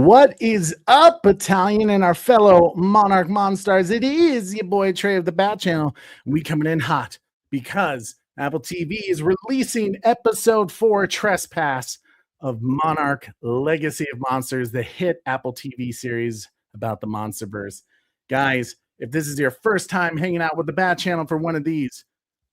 What is up, Battalion and our fellow Monarch Monstars? It is your boy Trey of the Bat Channel. We coming in hot because Apple TV is releasing episode 4, Trespass, of Monarch Legacy of Monsters, the hit Apple TV series about the MonsterVerse. Guys, if this is your first time hanging out with the Bat Channel for one of these,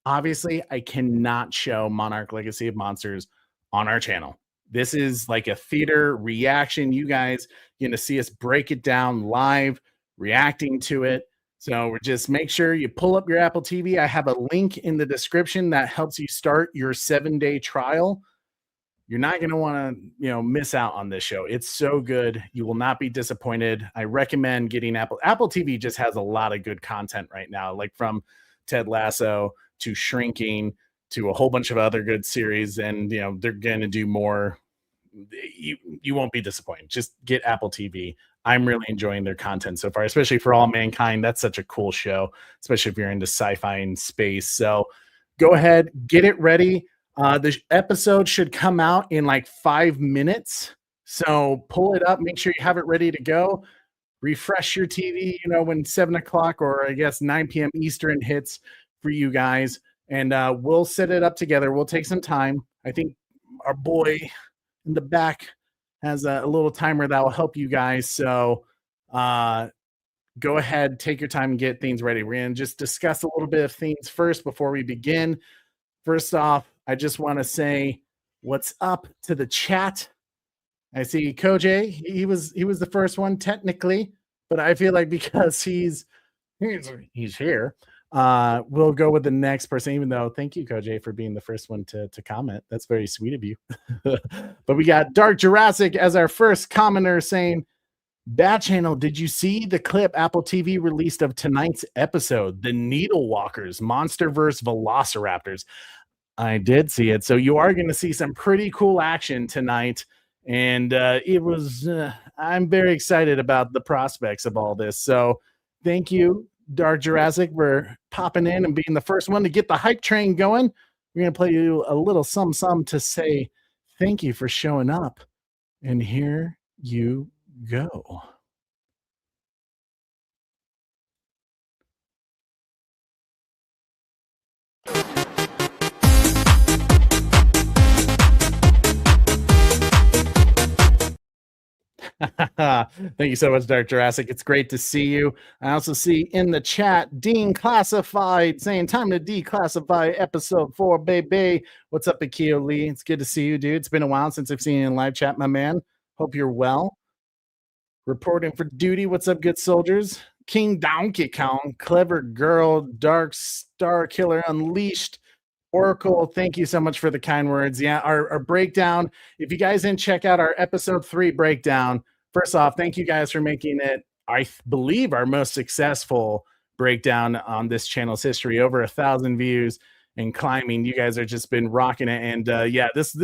obviously I cannot show Monarch Legacy of Monsters on our channel. This is like a theater reaction. You guys going to see us break it down live, reacting to it. So we're just make sure you pull up your Apple TV. I have a link in the description that helps you start your 7-day trial. You're not going to want to, miss out on this show. It's so good. You will not be disappointed. I recommend getting Apple TV just has a lot of good content right now, like from Ted Lasso to Shrinking to a whole bunch of other good series, and they're going to do more. You won't be disappointed. Just get Apple TV. I'm really enjoying their content so far, especially for All Mankind. That's such a cool show, especially if you're into sci-fi and space. So go ahead, get it ready. The episode should come out in like 5 minutes. So pull it up, make sure you have it ready to go. Refresh your TV, when 7 o'clock or I guess 9 p.m. Eastern hits for you guys. And we'll set it up together. We'll take some time. I think our boy in the back has a little timer that will help you guys. So go ahead, take your time and get things ready. We're going to just discuss a little bit of things first before we begin. First off, I just want to say what's up to the chat. I see Koj. He was the first one technically, but I feel like because he's here. We'll go with the next person, even though thank you, Koj, for being the first one to comment. That's very sweet of you. But we got Dark Jurassic as our first commenter saying, Bat Channel, did you see the clip Apple TV released of tonight's episode, The Needle Walkers, MonsterVerse Velociraptors? I did see it. So you are going to see some pretty cool action tonight. And it was, I'm very excited about the prospects of all this. So thank you, Dark Jurassic, for popping in and being the first one to get the hype train going. We're going to play you a little some to say thank you for showing up. And here you go. Thank you so much, Dark Jurassic. It's great to see you. I also see in the chat Dean Classified saying time to declassify episode 4, baby. What's up, Akio Lee? It's good to see you, dude. It's been a while since I've seen you in live chat, my man. Hope you're well. Reporting for duty. What's up, good soldiers? King Donkey Kong, Clever Girl, Dark Star Killer Unleashed. Oracle, thank you so much for the kind words. Yeah, our breakdown. If you guys didn't check out our episode 3 breakdown, first off, thank you guys for making it, I believe, our most successful breakdown on this channel's history. Over 1,000 views and climbing. You guys have just been rocking it. And yeah, this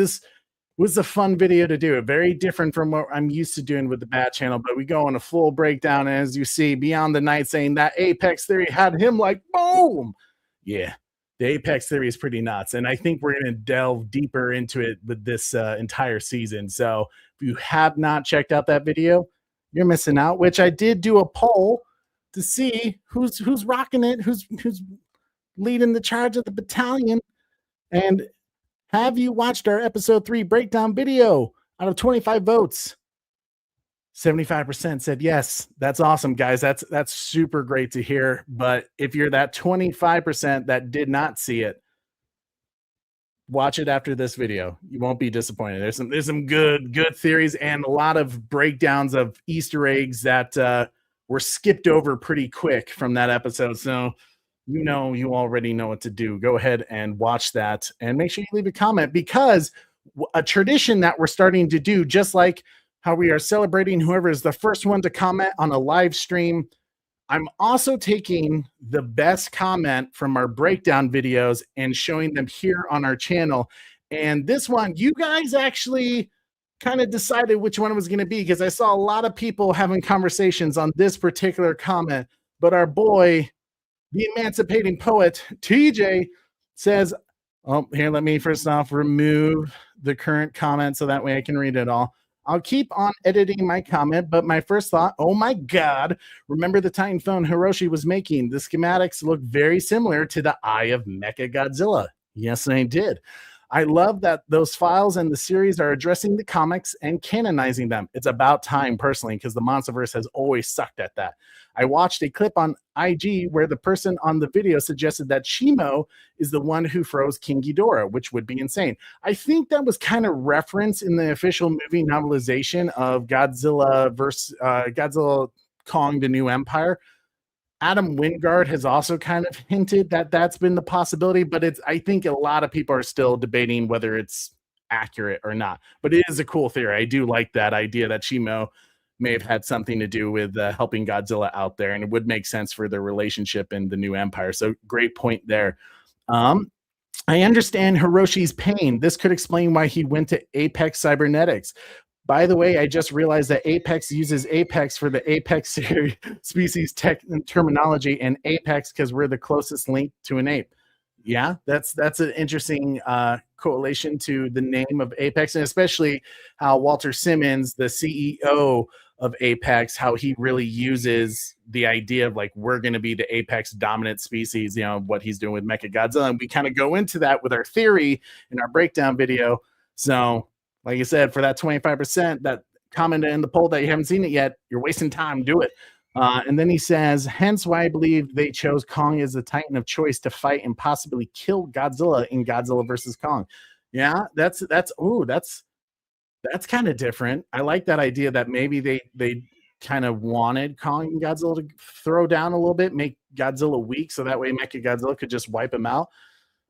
was a fun video to do. Very different from what I'm used to doing with the Bat Channel, but we go on a full breakdown. And as you see, Beyond the Night saying that Apex Theory had him like, boom. Yeah. The Apex Theory is pretty nuts, and I think we're going to delve deeper into it with this entire season. So if you have not checked out that video, you're missing out, which I did do a poll to see who's rocking it, who's leading the charge of the battalion. And have you watched our episode 3 breakdown video? Out of 25 votes, 75% said yes. That's awesome, guys. That's super great to hear. But if you're that 25% that did not see it, watch it after this video. You won't be disappointed. There's some good theories and a lot of breakdowns of Easter eggs that were skipped over pretty quick from that episode. So you already know what to do. Go ahead and watch that and make sure you leave a comment, because a tradition that we're starting to do, just like how we are celebrating whoever is the first one to comment on a live stream, I'm also taking the best comment from our breakdown videos and showing them here on our channel. And this one, you guys actually kind of decided which one it was going to be, because I saw a lot of people having conversations on this particular comment. But our boy, the Emancipating Poet, TJ, says, oh, here, let me first off remove the current comment so that way I can read it all. I'll keep on editing my comment, but my first thought, oh my God, remember the Titan phone Hiroshi was making? The schematics look very similar to the Eye of Mechagodzilla. Yes, I did. I love that those files and the series are addressing the comics and canonizing them. It's about time, personally, because the MonsterVerse has always sucked at that. I watched a clip on IG where the person on the video suggested that Shimo is the one who froze King Ghidorah, which would be insane. I think that was kind of referenced in the official movie novelization of Godzilla versus Godzilla Kong: The New Empire. Adam Wingard has also kind of hinted that that's been the possibility, but I think a lot of people are still debating whether it's accurate or not. But it is a cool theory. I do like that idea that Shimo may have had something to do with helping Godzilla out there, and it would make sense for their relationship in the new empire. So great point there. I understand Hiroshi's pain. This could explain why he went to APEX Cybernetics. By the way, I just realized that Apex uses Apex for the Apex series species tech and terminology, and Apex because we're the closest link to an ape. Yeah, that's an interesting correlation to the name of Apex, and especially how Walter Simmons, the CEO of Apex, how he really uses the idea of like we're going to be the Apex dominant species, what he's doing with Mechagodzilla. And we kind of go into that with our theory in our breakdown video. So like I said, for that 25% that commented in the poll that you haven't seen it yet, you're wasting time. Do it. And then he says, hence why I believe they chose Kong as the Titan of choice to fight and possibly kill Godzilla in Godzilla versus Kong. Yeah, that's kind of different. I like that idea that maybe they kind of wanted Kong and Godzilla to throw down a little bit, make Godzilla weak, so that way Mechagodzilla could just wipe him out.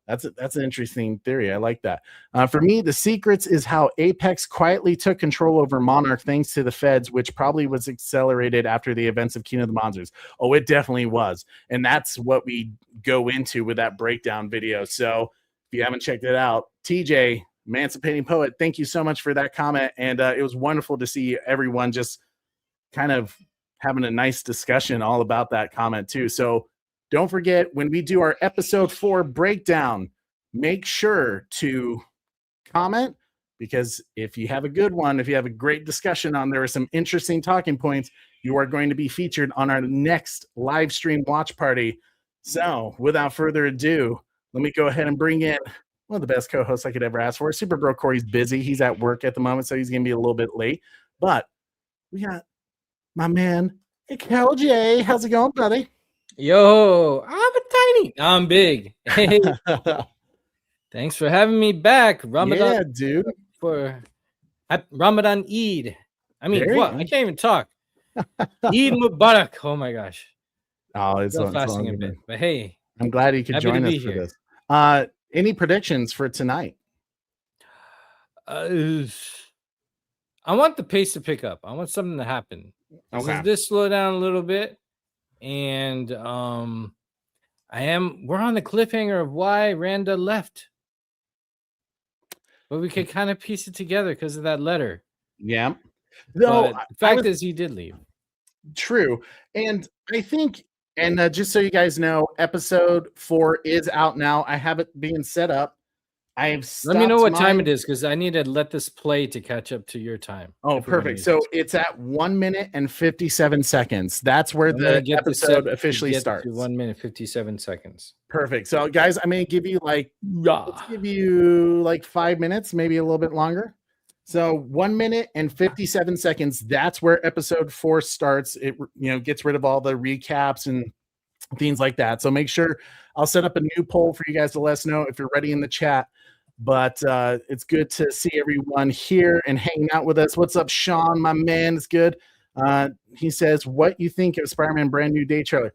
That's an interesting theory. I like that. For me, the secrets is how Apex quietly took control over Monarch thanks to the feds, which probably was accelerated after the events of King of the Monsters. Oh, it definitely was. And that's what we go into with that breakdown video. So if you haven't checked it out, TJ, Emancipating Poet, thank you so much for that comment. And it was wonderful to see everyone just kind of having a nice discussion all about that comment too. So don't forget, when we do our episode 4 breakdown, make sure to comment, because if you have a good one, if you have a great discussion on there are some interesting talking points, you are going to be featured on our next live stream watch party. So without further ado, let me go ahead and bring in one of the best co-hosts I could ever ask for. Super Bro Corey's busy. He's at work at the moment, so he's going to be a little bit late. But we got my man, Cal J. How's it going, buddy? Yo, I'm tiny. I'm big. Hey, thanks for having me back. Ramadan, yeah, dude. For Ramadan Eid. I mean, what? I can't even talk. Eid Mubarak. Oh my gosh. Oh, it's still fasting a bit. But hey, I'm glad you could join us for this. Any predictions for tonight? I want the pace to pick up. I want something to happen. Okay. This slow down a little bit. And we're on the cliffhanger of why Randa left, but we could kind of piece it together because of that letter. Yeah, no, the fact is he did leave. True. And I think, and just so you guys know, episode 4 is out now. I have it being set up. Let me know what time it is, because I need to let this play to catch up to your time. Oh, perfect. So it's at 1 minute and 57 seconds. That's where the episode officially starts. 1 minute, 57 seconds. Perfect. So guys, I'm going to give you let's give you like 5 minutes, maybe a little bit longer. So 1 minute and 57 seconds. That's where episode 4 starts. It, gets rid of all the recaps and things like that. So make sure I'll set up a new poll for you guys to let us know if you're ready in the chat. But it's good to see everyone here and hanging out with us. What's up, Sean, my man? It's good. He says, what you think of Spider-Man brand new day trailer?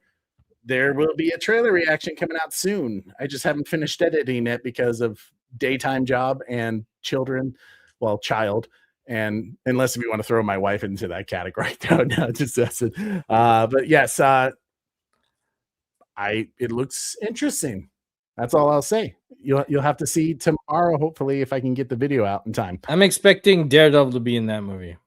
There will be a trailer reaction coming out soon. I just haven't finished editing it because of daytime job and children. Well, child. And unless if you want to throw my wife into that category. No, just that's it. But yes, it looks interesting. That's all I'll say. You'll have to see tomorrow, hopefully, if I can get the video out in time. I'm expecting Daredevil to be in that movie.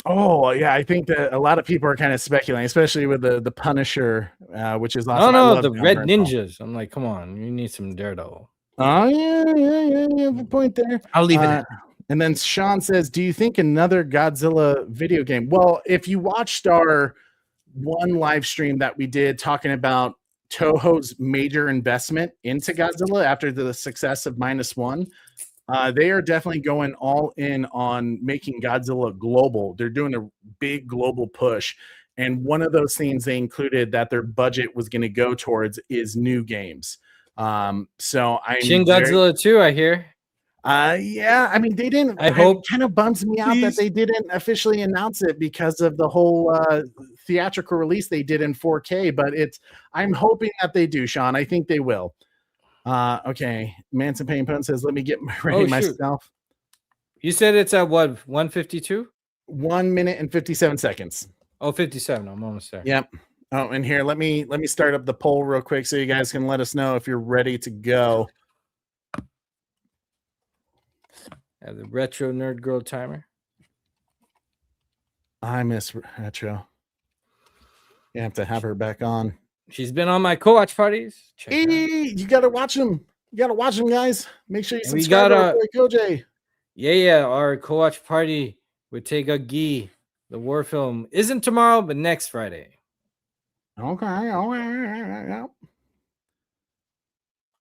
Oh, yeah. I think that a lot of people are kind of speculating, especially with the Punisher, which is awesome. No, the Red Ninjas. I'm like, come on, you need some Daredevil. Oh, yeah. You have a point there. I'll leave it. And then Sean says, do you think another Godzilla video game? Well, if you watched our one live stream that we did talking about Toho's major investment into Godzilla after the success of -1, they are definitely going all in on making Godzilla global. They're doing a big global push. And one of those things they included that their budget was going to go towards is new games. So I'm Shin Godzilla 2, I hear. Yeah, I mean, they didn't. I hope. It kind of bums me out that they didn't officially announce it because of the whole theatrical release they did in 4K. But I'm hoping that they do, Sean. I think they will. Okay, Manson Payne Pone says, "Let me get ready myself." You said it's at what, 152? 1 minute and 57 seconds. Oh, 57. I'm almost there. Yep. Oh, and here, let me start up the poll real quick so you guys can let us know if you're ready to go. The retro nerd girl timer. I miss retro. You have to have her back on. She's been on my co-watch parties. You gotta watch them. You gotta watch them, guys. Make sure you subscribe to Koj. Yeah. Our co-watch party with Tega Gi, the war film, isn't tomorrow, but next Friday. Okay.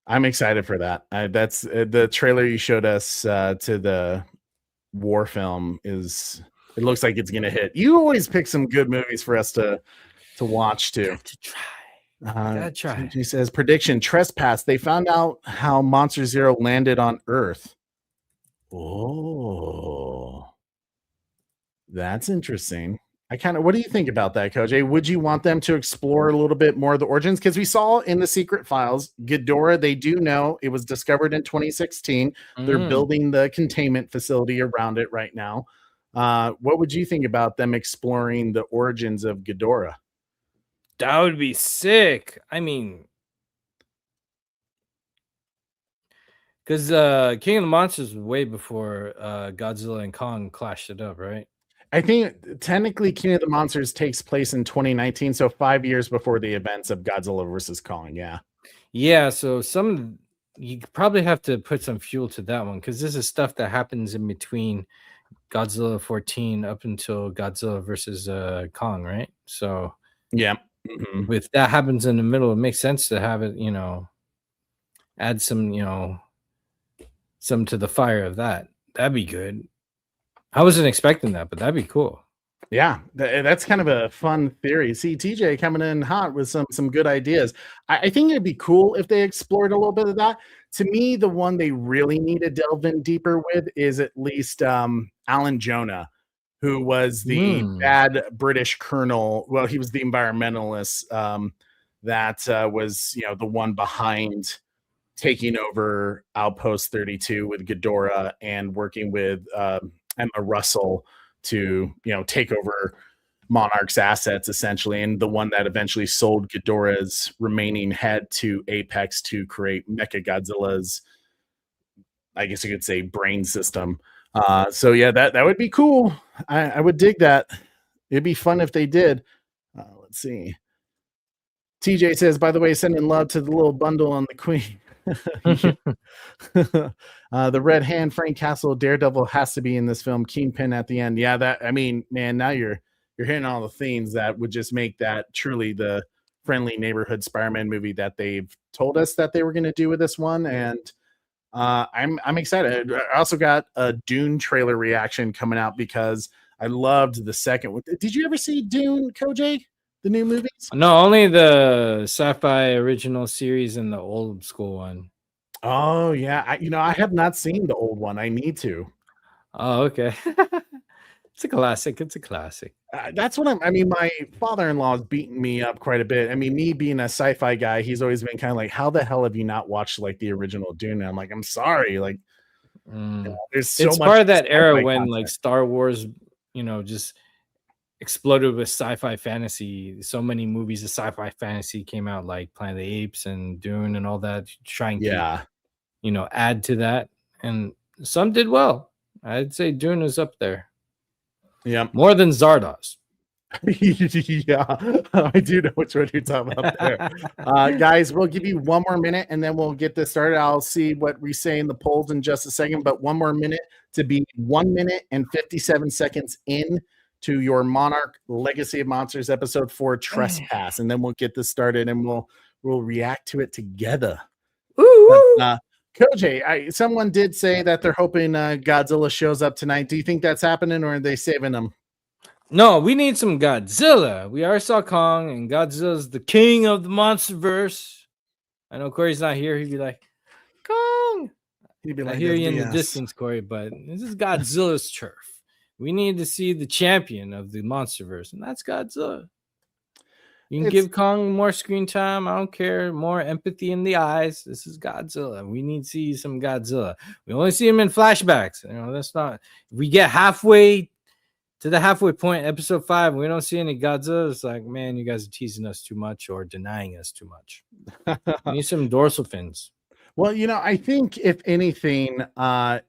I'm excited for that. That's the trailer you showed us to the war film. It looks like it's gonna hit. You always pick some good movies for us to watch too. Got to try. Gotta try. She says, prediction: Trespass. They found out how Monster Zero landed on Earth. Oh, that's interesting. What do you think about that, Koj? Would you want them to explore a little bit more of the origins? Because we saw in the secret files, Ghidorah, they do know it was discovered in 2016. They're building the containment facility around it right now. What would you think about them exploring the origins of Ghidorah? That would be sick. I mean, because King of the Monsters was way before Godzilla and Kong clashed it up, right? I think technically King of the Monsters takes place in 2019, so 5 years before the events of Godzilla versus Kong. Yeah. So you probably have to put some fuel to that one because this is stuff that happens in between Godzilla 14 up until Godzilla versus Kong, right? So yeah, if that happens in the middle, it makes sense to have it, add some, some to the fire of that. That'd be good. I wasn't expecting that, but that'd be cool. Yeah, that's kind of a fun theory. See, TJ coming in hot with some good ideas. I think it'd be cool if they explored a little bit of that. To me, the one they really need to delve in deeper with is at least Alan Jonah, who was the bad British colonel. Well, he was the environmentalist that was, the one behind taking over Outpost 32 with Ghidorah and working with Emma Russell to, take over Monarch's assets, essentially, and the one that eventually sold Ghidorah's remaining head to Apex to create Mechagodzilla's, I guess you could say, brain system. So yeah, that would be cool. I would dig that. It'd be fun if they did. Let's see. TJ says, by the way, sending love to the little bundle on the Queen. The Red Hand, Frank Castle, Daredevil has to be in this film. Kingpin at the end. Yeah, now you're hitting all the themes that would just make that truly the friendly neighborhood Spider-Man movie that they've told us that they were going to do with this one. And I'm excited. I also got a Dune trailer reaction coming out because I loved the second one. Did you ever see Dune, Koj? The new movies? No, only the sci-fi original series and the old school one. Oh yeah, I have not seen the old one. I need to. Oh, okay. It's a classic. That's what my father-in-law has beaten me up quite a bit. I mean, me being a sci-fi guy, he's always been kind of like, how the hell have you not watched like the original Dune? And I'm like, I'm sorry. Like, there's so it's much part of that era when content. like Star Wars, just exploded with sci-fi fantasy. So many movies of sci-fi fantasy came out, like Planet of the Apes and Dune and all that, to try and keep, add to that. And some did well. I'd say Dune is up there. Yeah, more than Zardoz. Yeah, I do know which one you're talking about there. Guys, we'll give you one more minute and then we'll get this started. I'll see what we say in the polls in just a second, but one more minute to be 1 minute and 57 seconds in to your Monarch Legacy of Monsters episode 4 Trespass, and then we'll get this started and we'll react to it together. But, Koj, someone did say that they're hoping Godzilla shows up tonight. Do you think that's happening, or are they saving him? No, we need some Godzilla. We already saw Kong, and Godzilla's the king of the MonsterVerse. I know Corey's not here. He'd be like, Kong. He'd be like, I hear you in the distance, Corey, but this is Godzilla's turf. We need to see the champion of the MonsterVerse, and that's Godzilla. You can give Kong more screen time. I don't care. More empathy in the eyes. This is Godzilla. We need to see some Godzilla. We only see him in flashbacks. You know, that's not. If we get halfway to the halfway point, episode 5, we don't see any Godzilla. It's like, man, you guys are teasing us too much or denying us too much. We need some dorsal fins. Well, you know, I think if anything,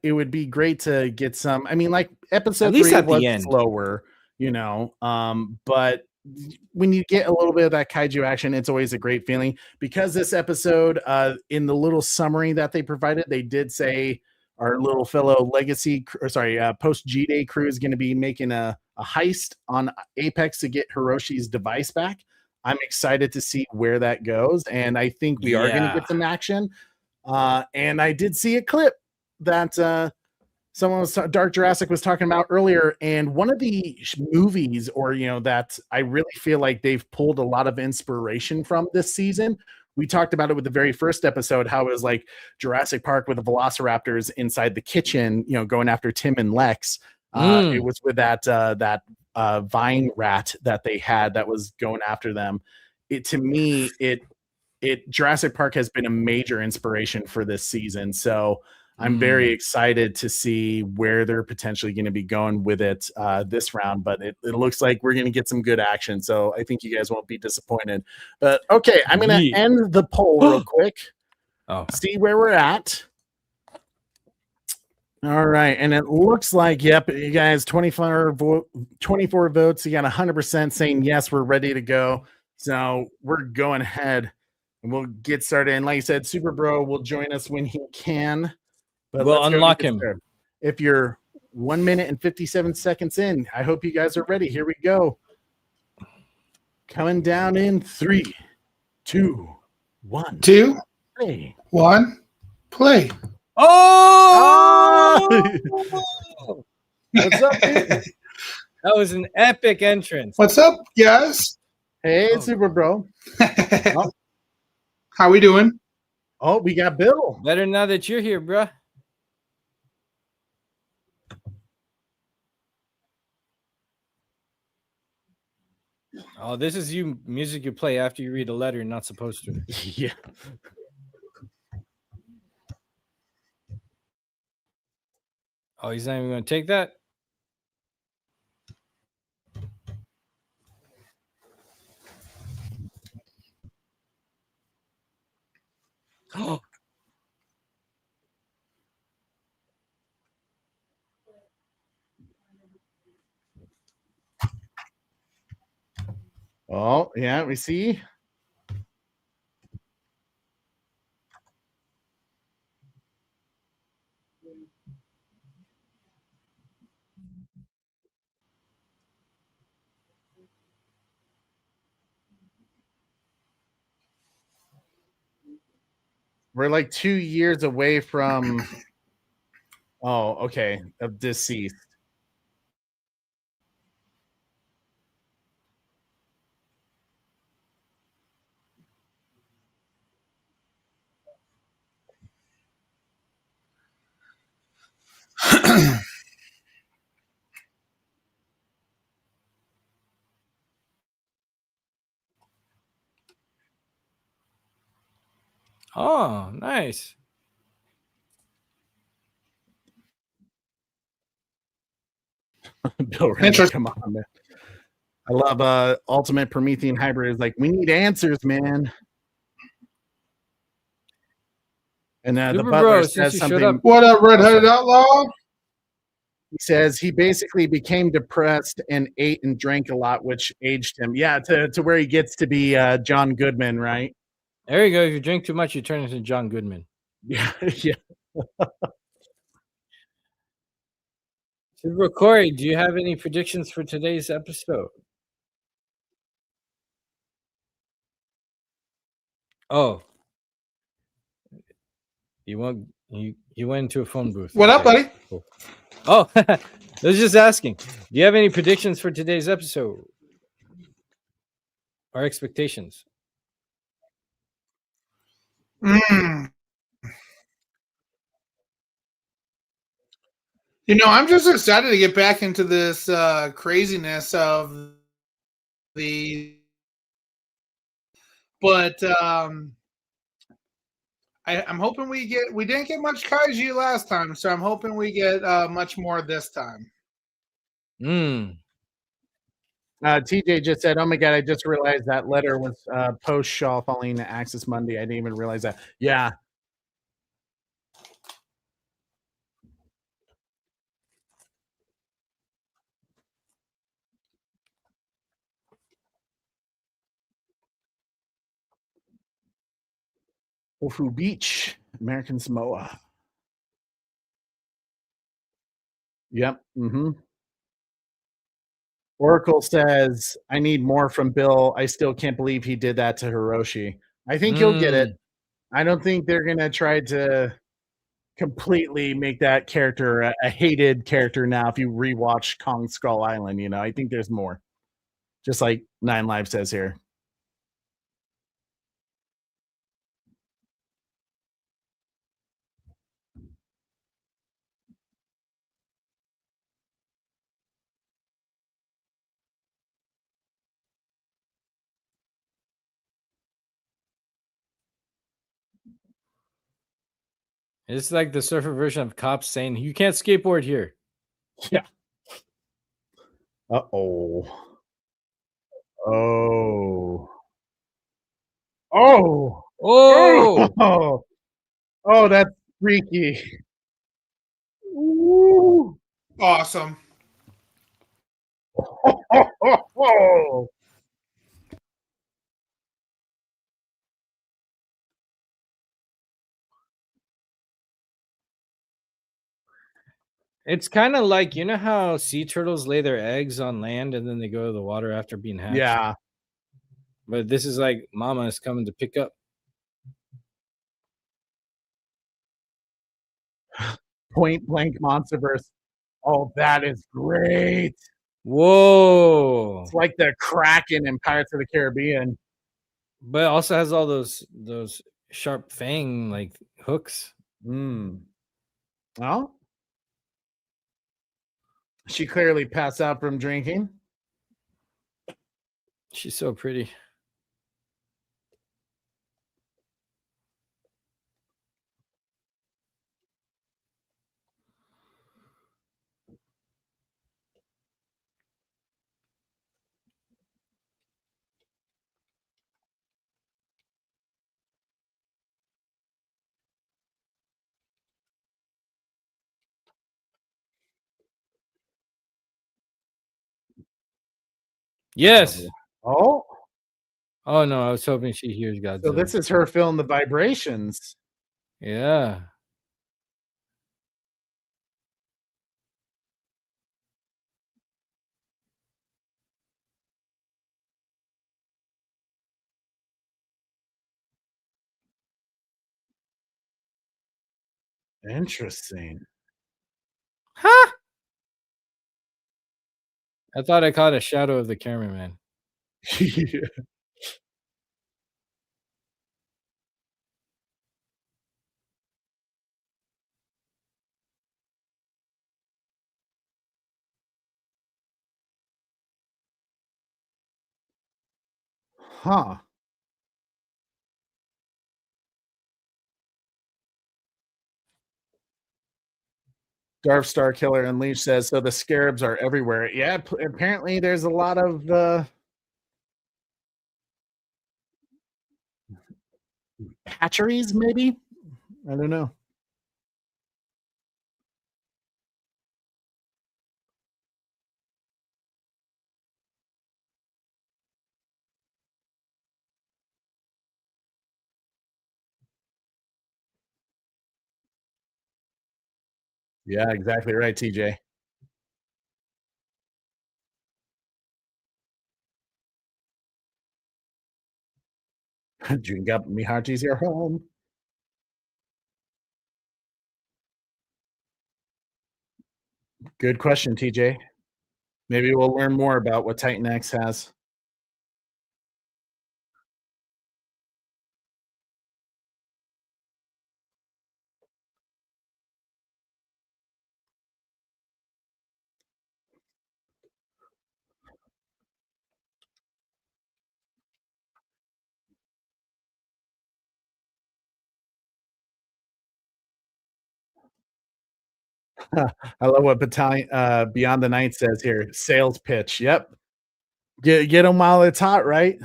it would be great to get some. I mean, like episode 3 was slower, you know, but when you get a little bit of that kaiju action, it's always a great feeling. Because this episode, in the little summary that they provided, they did say our little fellow post G-Day crew is going to be making a heist on Apex to get Hiroshi's device back. I'm excited to see where that goes, and I think we are going to get some action. And I did see a clip that Dark Jurassic was talking about earlier, and one of the movies, or that I really feel like they've pulled a lot of inspiration from this season. We talked about it with the very first episode, how it was like Jurassic Park with the velociraptors inside the kitchen, going after Tim and Lex. It was with that vine rat that they had that was going after them. Jurassic Park has been a major inspiration for this season. So I'm very excited to see where they're potentially going to be going with it this round, but it looks like we're going to get some good action. So I think you guys won't be disappointed. But okay, I'm going to end the poll real quick. See where we're at. All right, and it looks like, yep, you guys, 24 votes. You got 100% saying yes, we're ready to go. So we're going ahead and we'll get started. And like I said, Super Bro will join us when he can. But we'll unlock him. If you're 1 minute and 57 seconds in, I hope you guys are ready. Here we go. Coming down in 3, 2, 1. 2, 1, play. Oh! What's up, dude? That was an epic entrance. What's up, guys? Hey, Super Bro. How we doing? Oh, we got Bill. Better now that you're here, bruh. Oh, this is music you play after you read a letter you're not supposed to. Yeah. Oh, he's not even going to take that? Oh. Oh, yeah, we see. We're like 2 years away from, of deceased. Oh, nice. Bill Randy, come on, man. I love Ultimate Promethean Hybrid. Is like, we need answers, man. And the butler says something. What up, Red-Headed Outlaw? He says he basically became depressed and ate and drank a lot, which aged him. Yeah, to where he gets to be John Goodman, right? There you go. If you drink too much, you turn into John Goodman. Yeah, yeah. So, Corey, do you have any predictions for today's episode? Oh, you went into a phone booth. What up, buddy? Cool. Oh, I was just asking. Do you have any predictions for today's episode? Or expectations? Mm. You know, I'm just excited to get back into this craziness of but I'm hoping we didn't get much kaiju last time, so I'm hoping we get much more this time. TJ just said, "Oh my god, I just realized that letter was post Shaw falling to Axis Monday. I didn't even realize that." Yeah. Ofu Beach, American Samoa. Yep. Mm-hmm. Oracle says, "I need more from Bill. I still can't believe he did that to Hiroshi." I think he'll get it. I don't think they're gonna try to completely make that character a hated character now. If you rewatch Kong Skull Island, I think there's more. Just like Nine Lives says here. It's like the surfer version of cops saying, "You can't skateboard here." Yeah. Uh-oh. Oh. Oh. Oh. Oh, that's freaky. Ooh. Awesome. Oh. It's kind of like, you know how sea turtles lay their eggs on land and then they go to the water after being hatched? Yeah. But this is like mama is coming to pick up. Point blank MonsterVerse. Oh, that is great. Whoa. It's like the Kraken in Pirates of the Caribbean. But it also has all those sharp fang like hooks. Well, she clearly passed out from drinking. She's so pretty. Yes. Oh. Oh no, I was hoping she hears Godzilla. So this is her feeling the vibrations. Yeah. Interesting. Huh? I thought I caught a shadow of the cameraman. Yeah. Huh. Darth Star Killer Unleashed says, so the scarabs are everywhere. Yeah, apparently there's a lot of hatcheries, maybe? I don't know. Yeah, exactly right, TJ. Drink up, me heart is your home. Good question, TJ. Maybe we'll learn more about what Titan X has. I love what Battalion Beyond the Night says here. Sales pitch. Yep. Get them while it's hot, right?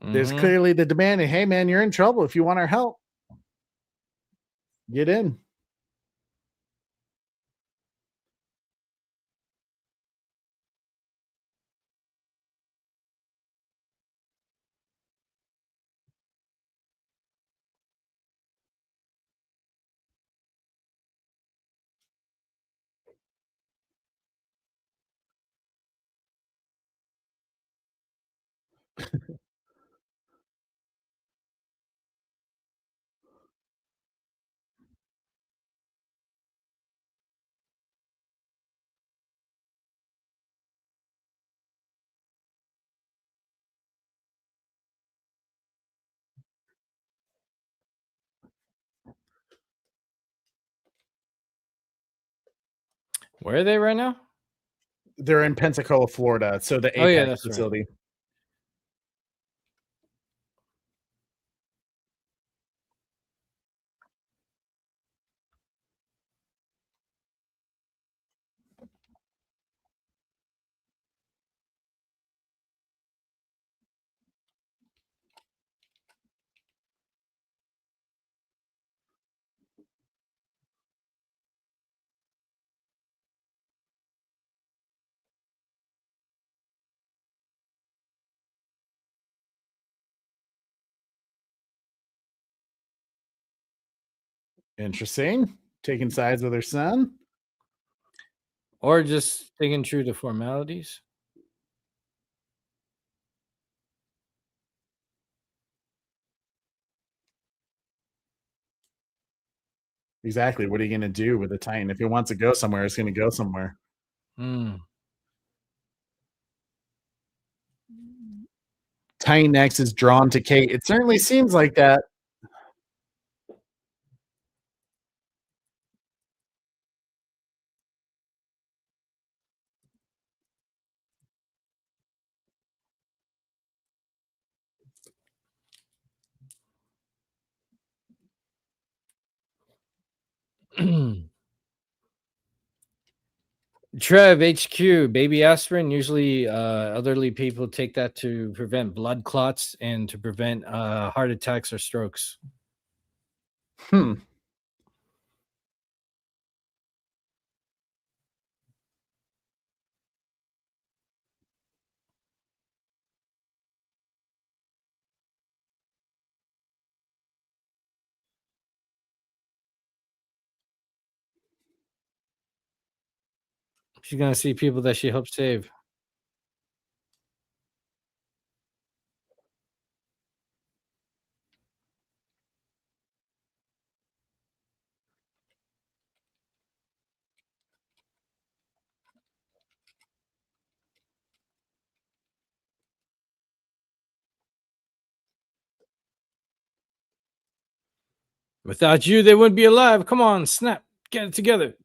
There's clearly the demand. And hey, man, you're in trouble if you want our help. Get in. Where are they right now? They're in Pensacola, Florida. So the Oh, yeah, APEX that's facility. right. Interesting. Taking sides with her son. Or just sticking true to formalities. Exactly. What are you going to do with a Titan? If it wants to go somewhere, it's going to go somewhere. Titan X is drawn to Kate. It certainly seems like that. Trev HQ, baby aspirin. Usually, elderly people take that to prevent blood clots and to prevent heart attacks or strokes. She's gonna see people that she hopes save. Without you, they wouldn't be alive. Come on, snap, get it together.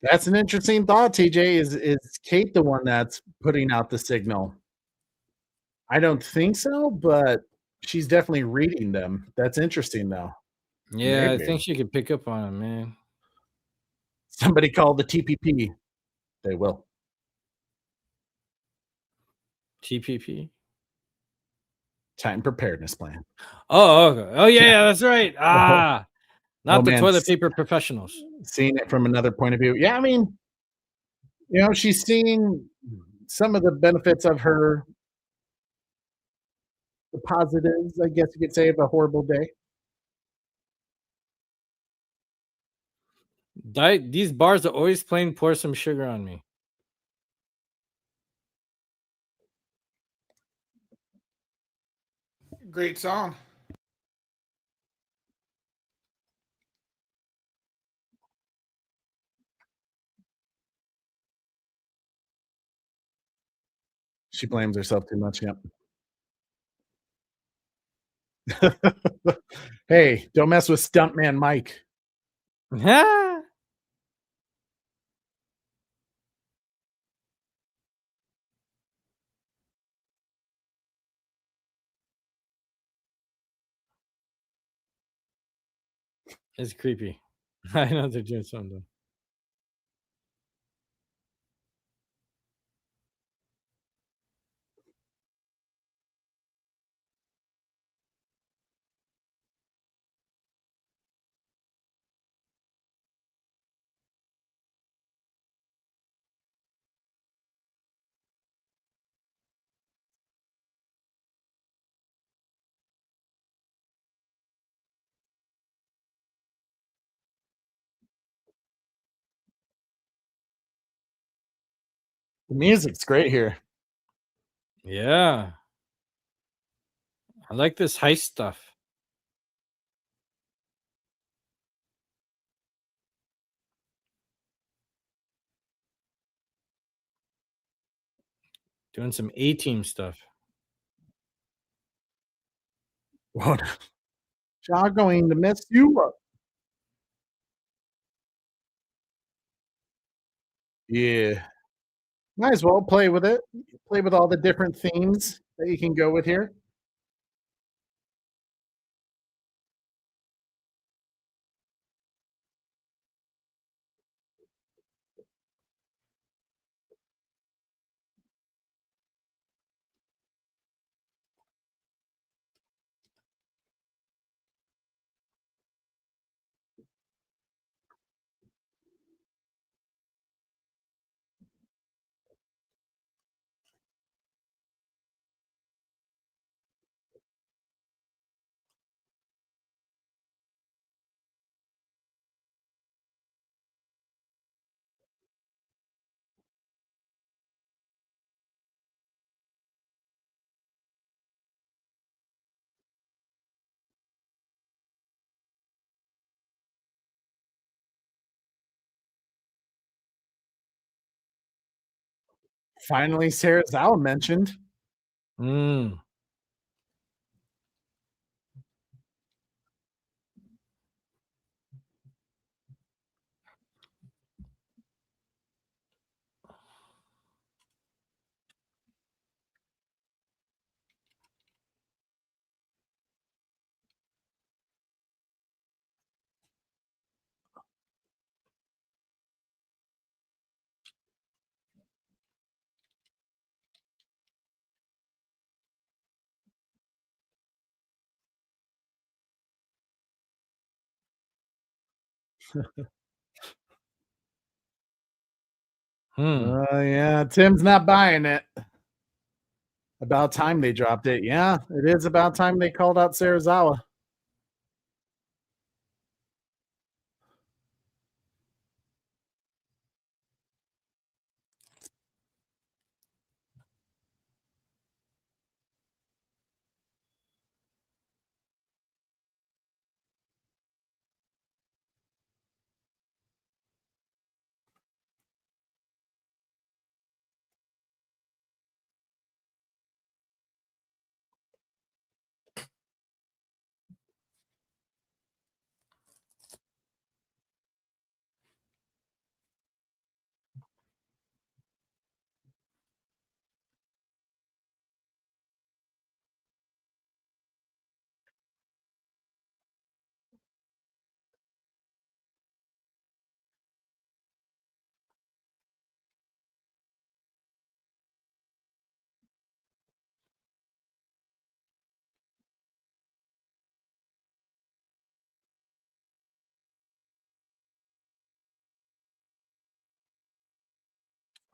That's an interesting thought, TJ. Is Kate the one that's putting out the signal? I don't think so, but she's definitely reading them. That's interesting, though. Yeah, Maybe. I think she could pick up on it, man. Somebody call the TPP. They will. TPP? Titan Preparedness Plan. Oh, okay. Oh, yeah, that's right. Not the toilet paper professionals. Seeing it from another point of view. Yeah, I mean, she's seeing some of the benefits of the positives, I guess you could say, of a horrible day. These bars are always playing Pour Some Sugar on Me. Great song. She blames herself too much. Yep. Hey, don't mess with Stuntman Mike. It's creepy. I know they're doing something. The music's great here. Yeah. I like this heist stuff. Doing some A-team stuff. What? Y'all going to mess you up. Yeah. Might as well play with it. Play with all the different themes that you can go with here. Finally, Sarazawa mentioned. Mm. Yeah, Tim's not buying it. About time they dropped it. Yeah, it is about time they called out Sarazawa.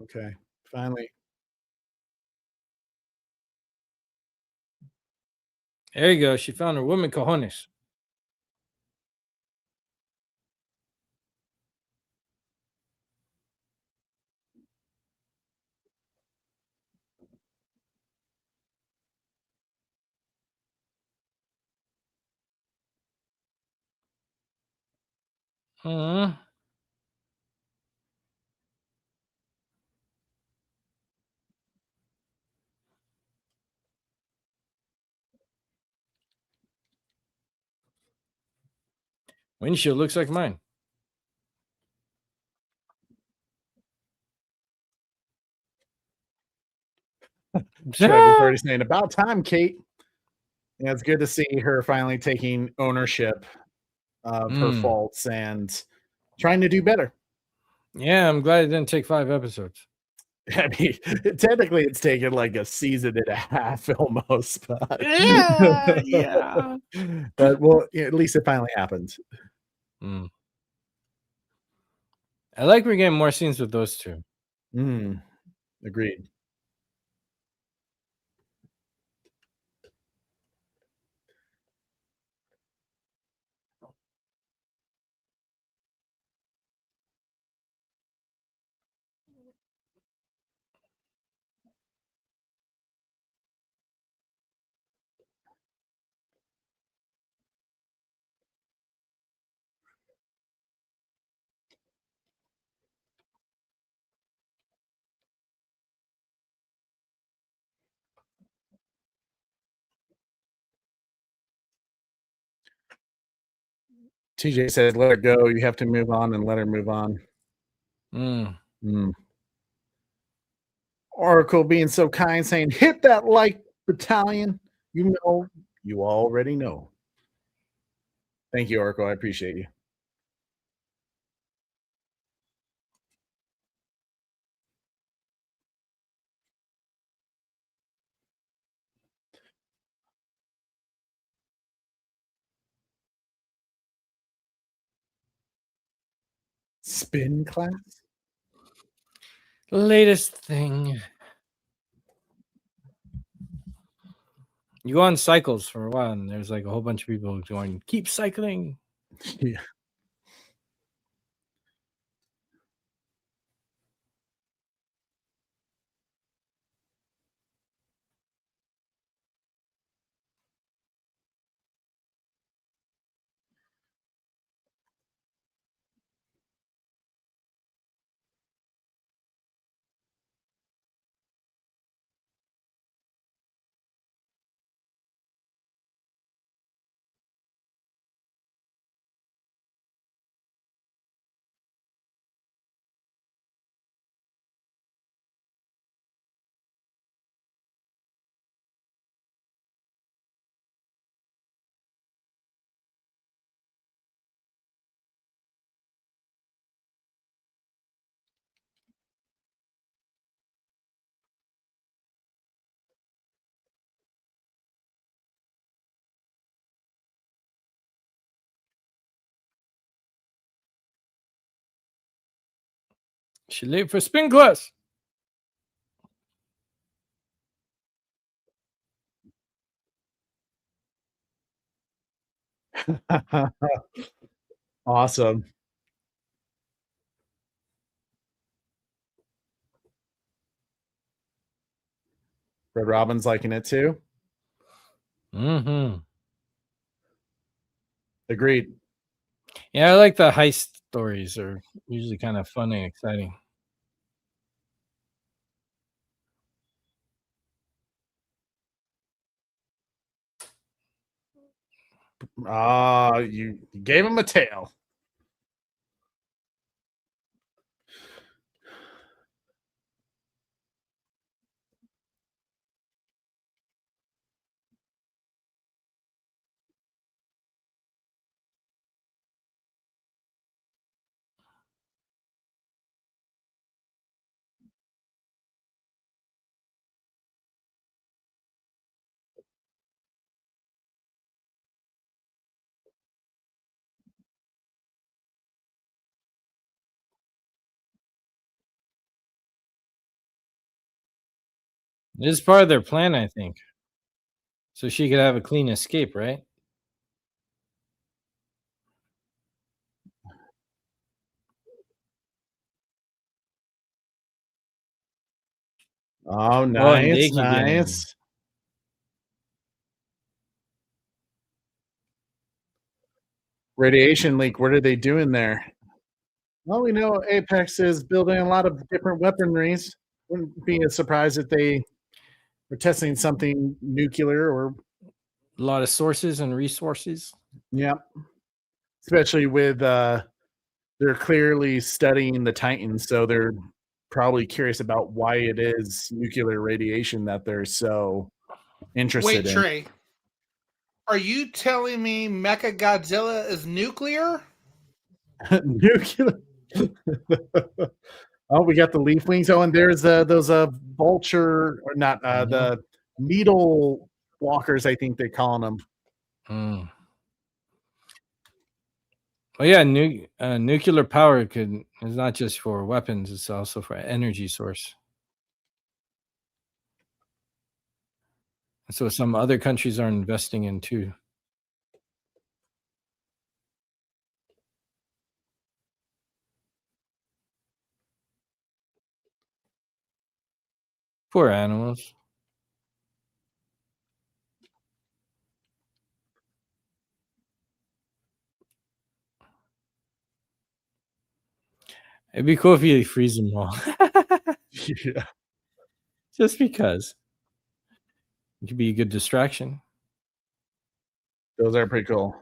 Okay, finally. There you go. She found her woman cojones. Uh, Windshield looks like mine. Trevor's already saying, about time, Kate. Yeah, it's good to see her finally taking ownership of her faults and trying to do better. Yeah, I'm glad it didn't take 5 episodes. I mean, technically, it's taken like a season and a half almost. But Yeah. But well, at least it finally happened. I like we're getting more scenes with those two. Agreed. TJ says, let her go. You have to move on and let her move on. Oracle being so kind, saying, hit that like battalion. You know, you already know. Thank you, Oracle. I appreciate you. Spin class? Latest thing. You go on cycles for a while, and there's like a whole bunch of people going, keep cycling. Yeah. She late for spin class. Awesome. Red Robin's liking it too. Agreed. Yeah, I like the heist stories. Are usually kind of fun and exciting. You gave him a tail. This is part of their plan, I think. So she could have a clean escape, right? Oh, nice, Again. nice. Radiation leak. What are they doing there? Well, we know Apex is building a lot of different weaponries. Wouldn't be a surprise if they were testing something nuclear or a lot of sources and resources. yeah. Especially with they're clearly studying the Titans, so they're probably curious about why it is nuclear radiation that they're so interested Wait, Trey, are you telling me Mecha Godzilla is nuclear? in. Nuclear. Oh, we got the leaf wings. Oh, and there's those vulture or not the needle walkers. I think they're calling them. Mm. Oh yeah, nuclear power is not just for weapons; it's also for energy source. So some other countries are investing in too. Poor animals. It'd be cool if you freeze them all. Yeah, Just because. It could be a good distraction. those are pretty cool.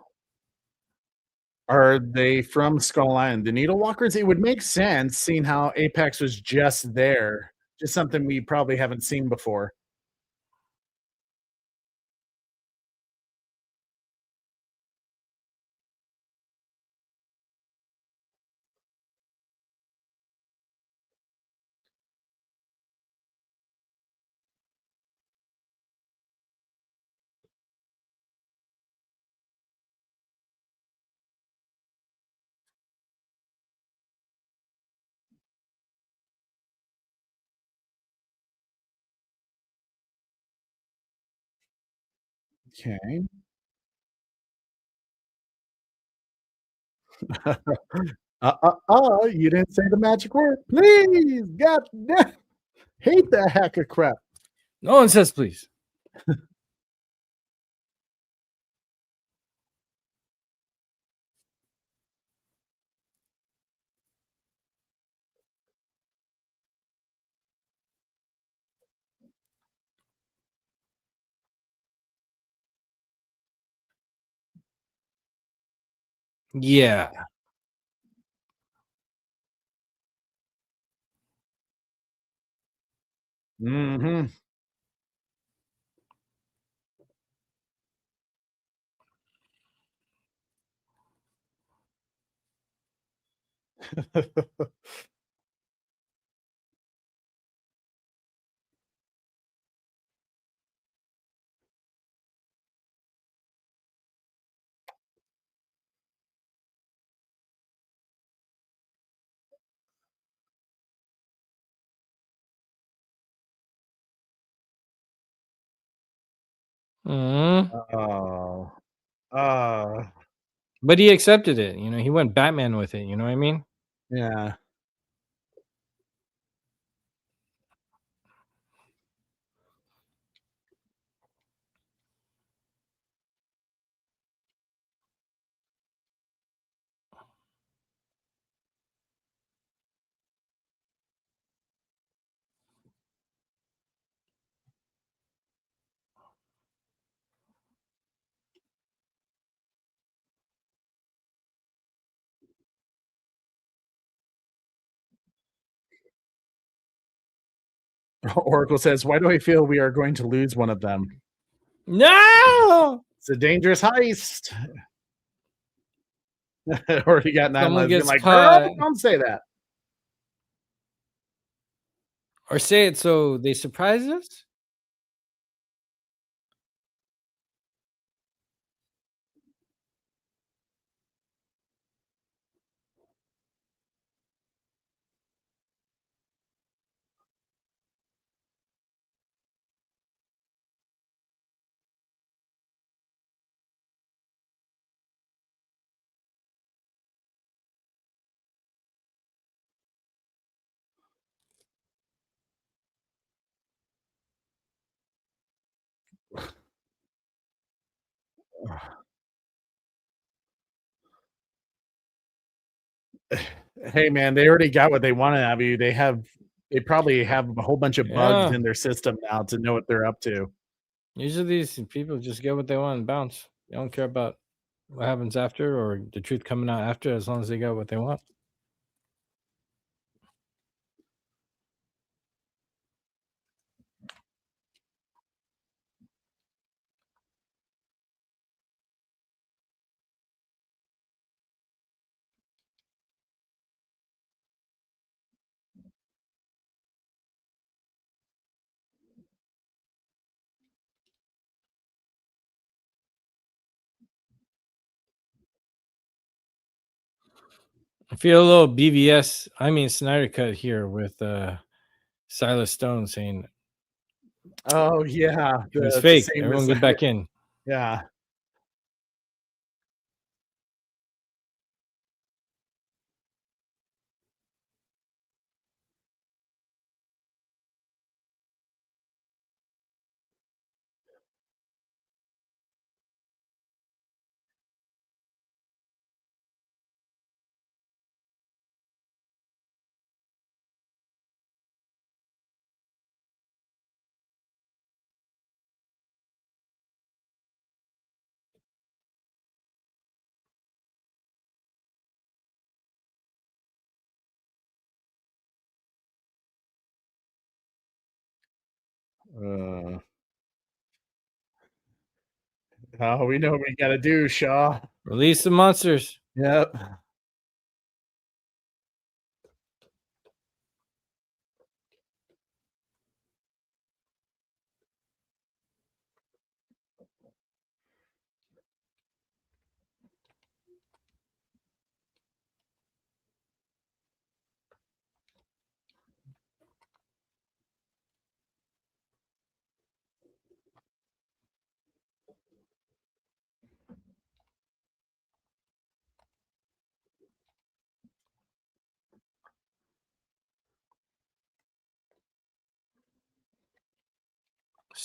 Are they from Skull Island? The needle walkers? It would make sense seeing how Apex was just there. Just something we probably haven't seen before. Okay. You didn't say the magic word. Please, God damn. Hate that hacker crap. No one says please. Yeah. Mm-hmm. Mm. Oh. Uh, But he accepted it. You know, he went Batman with it. You know what I mean? yeah. Oracle says, why do I feel we are going to lose one of them? No. It's a dangerous heist. Already got 9 Someone lives. Been gets like, caught. girl, don't say that. Or say it so they surprise us? Hey, man, they already got what they wanted out of you. They probably have a whole bunch of bugs Yeah. in their system now to know what they're up to. Usually these people just get what they want and bounce. They don't care about what happens after or the truth coming out after, as long as they got what they want. I feel a little BVS, I mean Snyder cut here with Silas Stone saying Oh, yeah, it was the fake. same Everyone as get back in. yeah. Uh, oh, we know what we gotta do, Shaw. Release the monsters. Yep.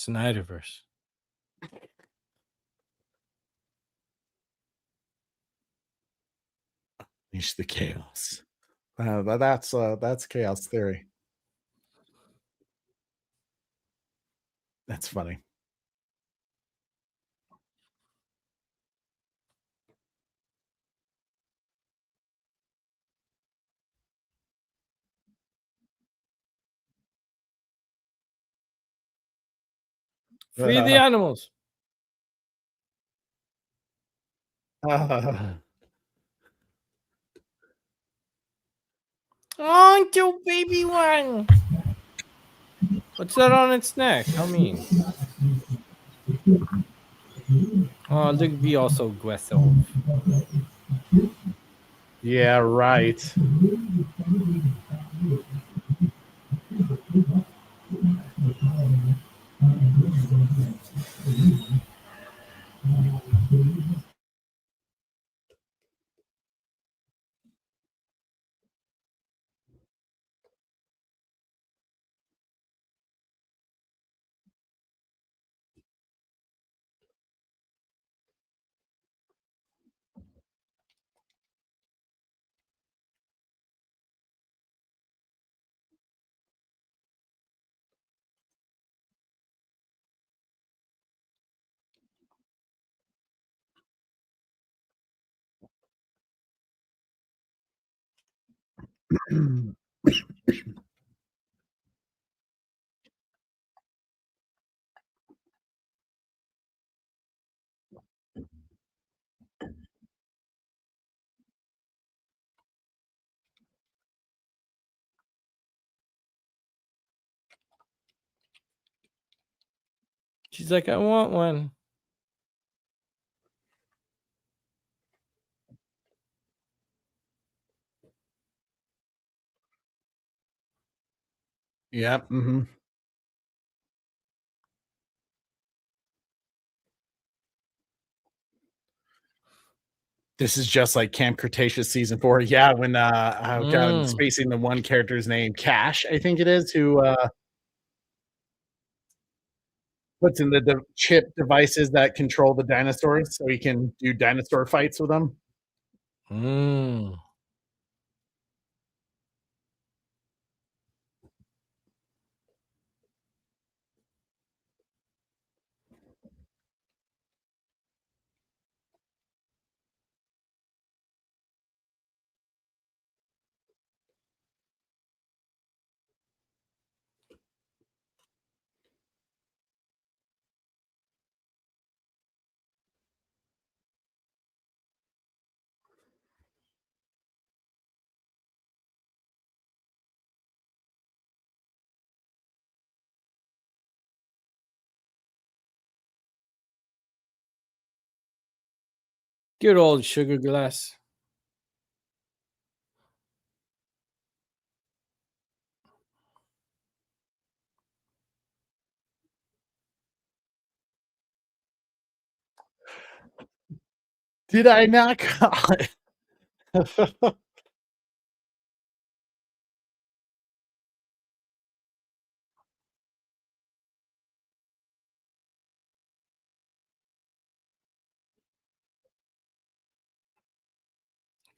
Snyderverse. Unleash the chaos. That's chaos theory. That's funny. Free the animals. On to baby one. What's that on its neck? How mean. Oh, look, be also aggressive. Yeah, right. She's like, I want one. Yep. Mm-hmm. This is just like Camp Cretaceous season 4. Yeah, when oh god, I'm spacing the one character's name, Cash, I think it is, who puts in the chip devices that control the dinosaurs so he can do dinosaur fights with them. Good old sugar glass. Did I not call it?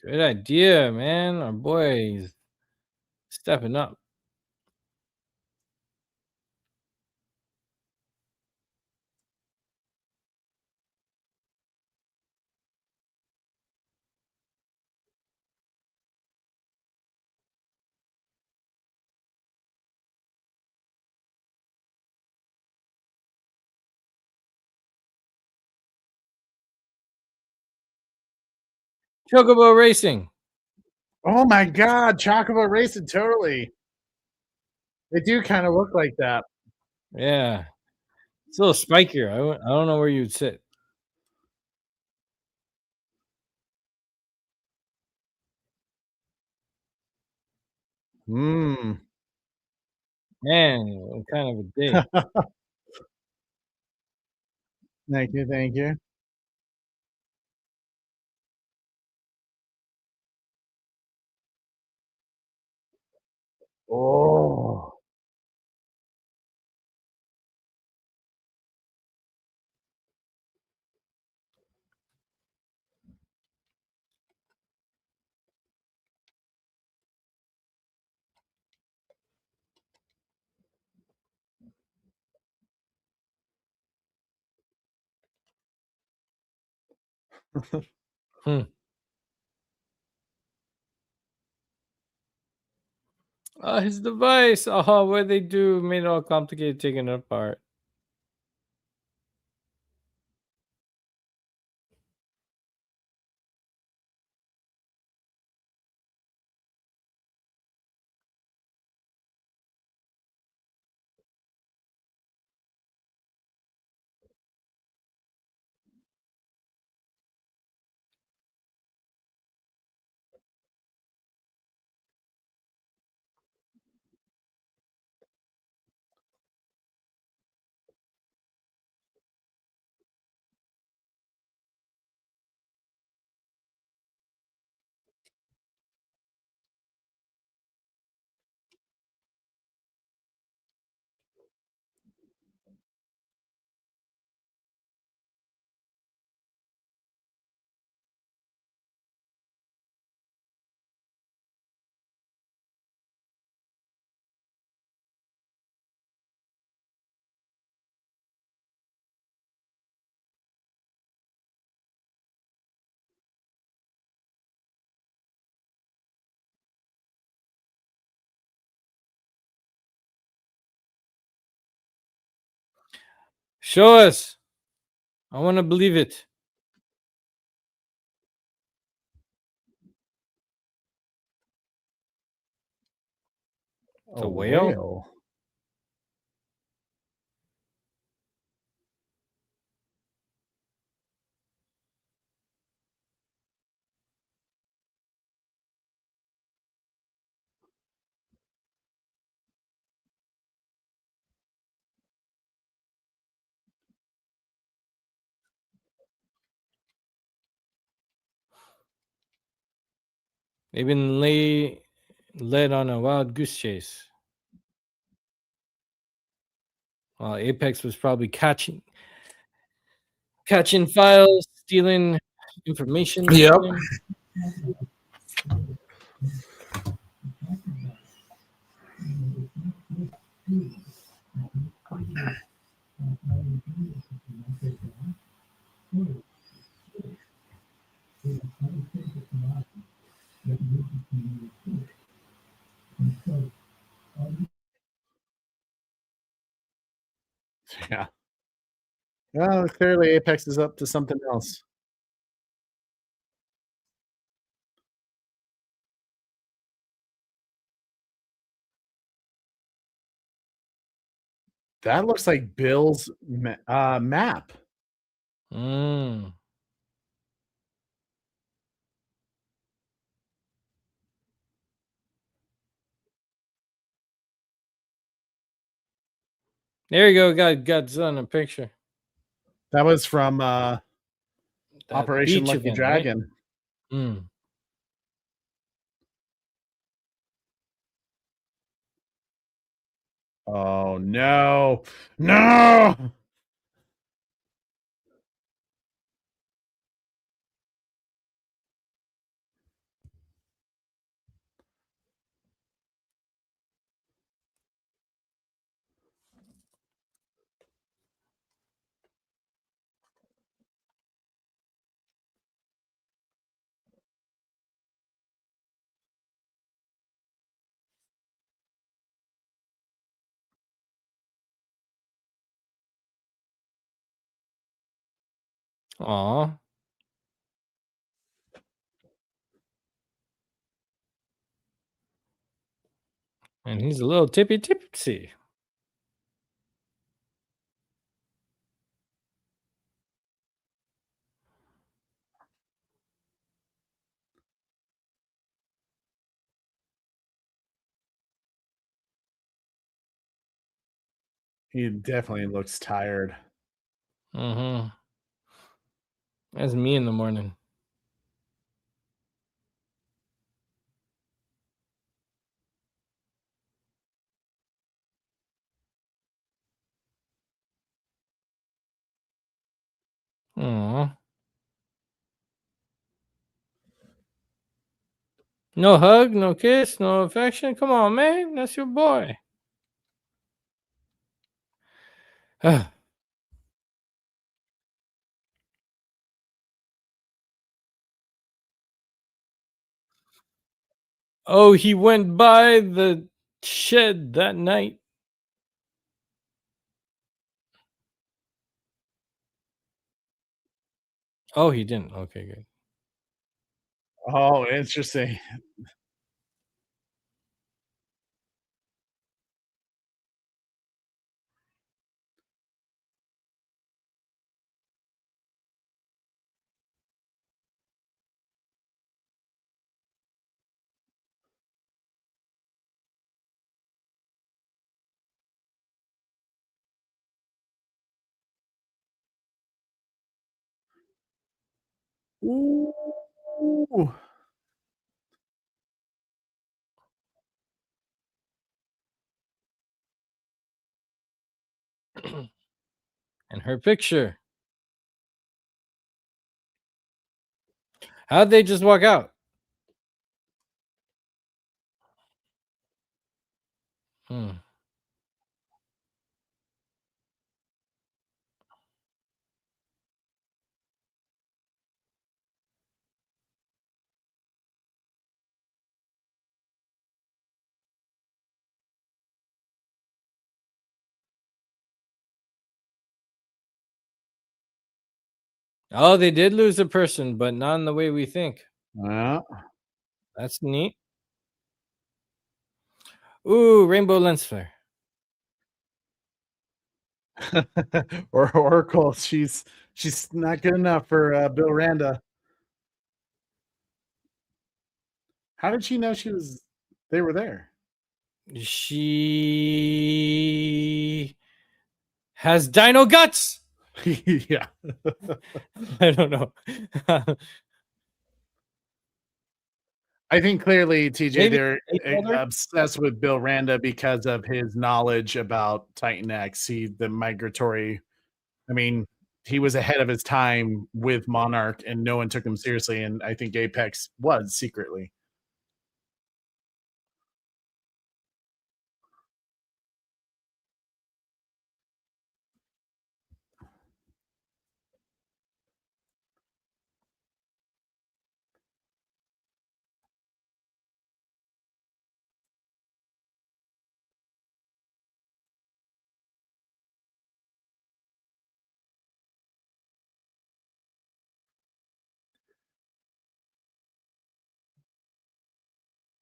Good idea, man. Our boy is stepping up. Chocobo Racing. Oh my god, Chocobo Racing, totally. They do kind of look like that. Yeah. It's a little spikier. I don't know where you'd sit. Mm. Man, what kind of a day. Thank you, thank you. Oh. Hmm. Oh, his device. Oh, what they do made it all complicated taking it apart. Show us. I want to believe it. It's a whale? They've been led on a wild goose chase. While Apex was probably catching files, stealing information. Yep. Yeah. Well, clearly Apex is up to something else. That looks like Bill's map. Mm. There you go. Got Godzilla in a picture. That was from Operation beach Lucky event, Dragon. Right? Mm. Oh no. No. Aw. And he's a little tipsy. He definitely looks tired. Mm-hmm. That's me in the morning. Aw. No hug, no kiss, no affection. Come on, man. That's your boy. Oh, he went by the shed that night. Oh, he didn't. Okay, good. Oh, interesting. Ooh. And her picture. How'd they just walk out? Hmm. Oh, they did lose a person, but not in the way we think. Well. That's neat. Ooh, rainbow lens flare. Or Oracle, she's not good enough for Bill Randa. How did she know they were there? She has dino guts. Yeah. I don't know. I think clearly, TJ, Maybe they're they told her? obsessed with Bill Randa because of his knowledge about Titan X. The migratory. I mean, he was ahead of his time with Monarch, and no one took him seriously. And I think Apex was secretly.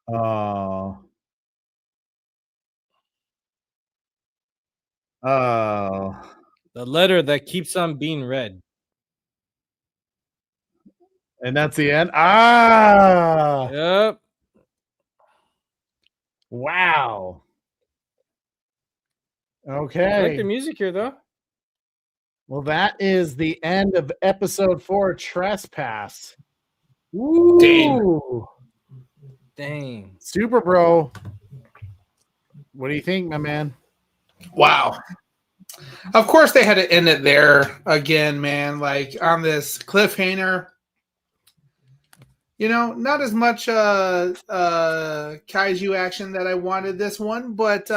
Oh. Oh. The letter that keeps on being read. And that's the end. Ah. Yep. Wow. Okay. I like the music here, though. Well, that is the end of episode 4, Trespass. Ooh. Dang. Super Bro. What do you think, my man? Wow. Of course they had to end it there again, man. Like on this cliffhanger. You know, not as much kaiju action that I wanted this one, but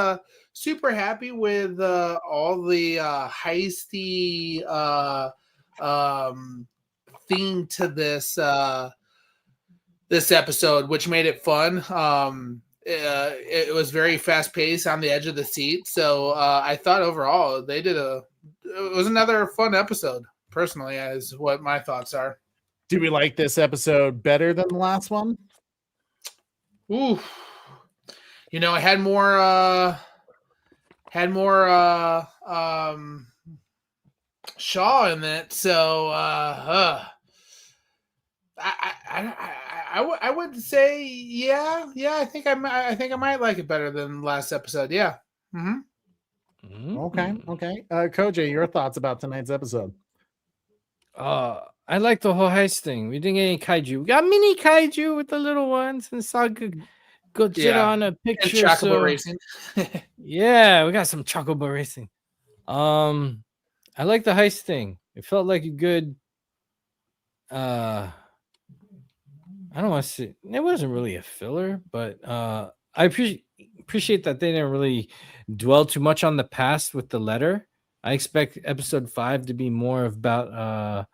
super happy with all the heisty theme to this episode, which made it fun. It was very fast paced, on the edge of the seat. So I thought overall it was another fun episode. Personally, is what my thoughts are. Do we like this episode better than the last one? Ooh, you know, it had more Shaw in it, so I would say yeah. I think I might like it better than last episode. Yeah. Mm-hmm. Okay. Koji, your thoughts about tonight's episode? I like the whole heist thing. We didn't get any kaiju. We got mini kaiju with the little ones, and saw Godzilla on a picture. And Chocobo racing. Yeah, we got some Chocobo racing. I like the heist thing. It felt like a good. I don't want to say it wasn't really a filler, but I appreciate that they didn't really dwell too much on the past with the letter. I expect episode 5 to be more about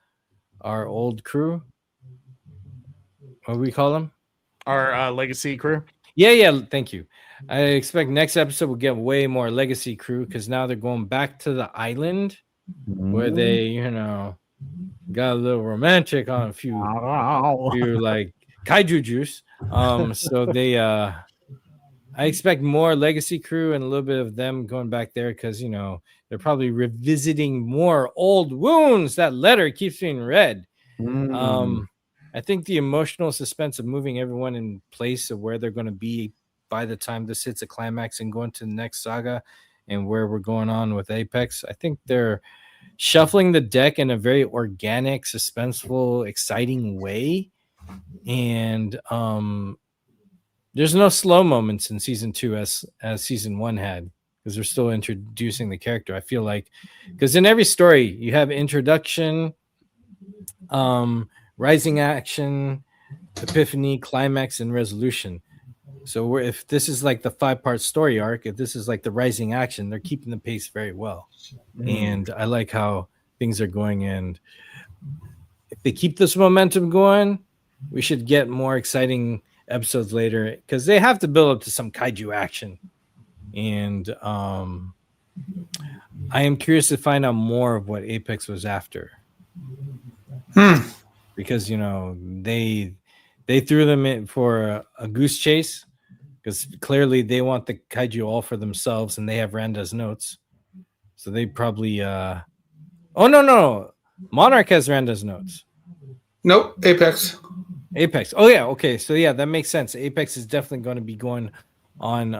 our old crew. What do we call them? Our legacy crew. Yeah. Thank you. I expect next episode will get way more legacy crew because now they're going back to the island where they, got a little romantic on a few like kaiju juice. So they, I expect more legacy crew and a little bit of them going back there because they're probably revisiting more old wounds. That letter keeps being read. I think the emotional suspense of moving everyone in place of where they're going to be by the time this hits a climax and going to the next saga and where we're going on with Apex. I think they're shuffling the deck in a very organic, suspenseful, exciting way. And there's no slow moments in season 2 as season 1 had, because they're still introducing the character. I feel like, because in every story you have introduction, rising action, epiphany, climax, and resolution. So if this is like the 5-part story arc, if this is like the rising action, they're keeping the pace very well. And I like how things are going. And if they keep this momentum going, we should get more exciting episodes later, because they have to build up to some kaiju action. And I am curious to find out more of what Apex was after. Because they threw them in for a goose chase, because clearly they want the kaiju all for themselves, and they have Randa's notes. So they probably oh no, Monarch has Randa's notes. Nope, Apex. Oh yeah, okay. So yeah, that makes sense. Apex is definitely going to be going on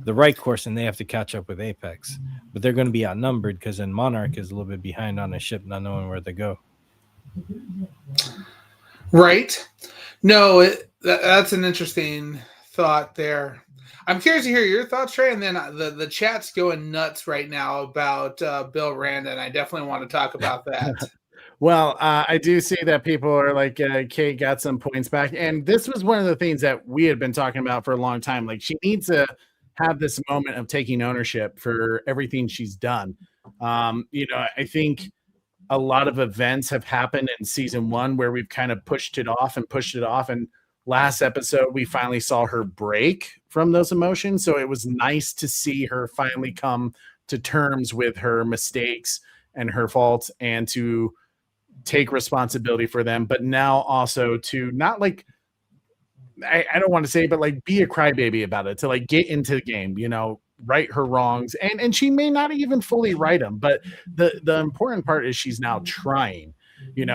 the right course, and they have to catch up with Apex. But they're going to be outnumbered because then Monarch is a little bit behind on a ship, not knowing where to go. Right. No, that's an interesting thought there. I'm curious to hear your thoughts, Trey, and then the chat's going nuts right now about Bill Randa, and I definitely want to talk about that. Well, I do see that people are like, Kate got some points back. And this was one of the things that we had been talking about for a long time. Like, she needs to have this moment of taking ownership for everything she's done. I think a lot of events have happened in season 1 where we've kind of pushed it off. And last episode, we finally saw her break from those emotions. So it was nice to see her finally come to terms with her mistakes and her faults, and to take responsibility for them. But now also to not like, I don't want to say, but like be a crybaby about it, to like get into the game, right her wrongs. And she may not even fully right them, but the important part is she's now trying.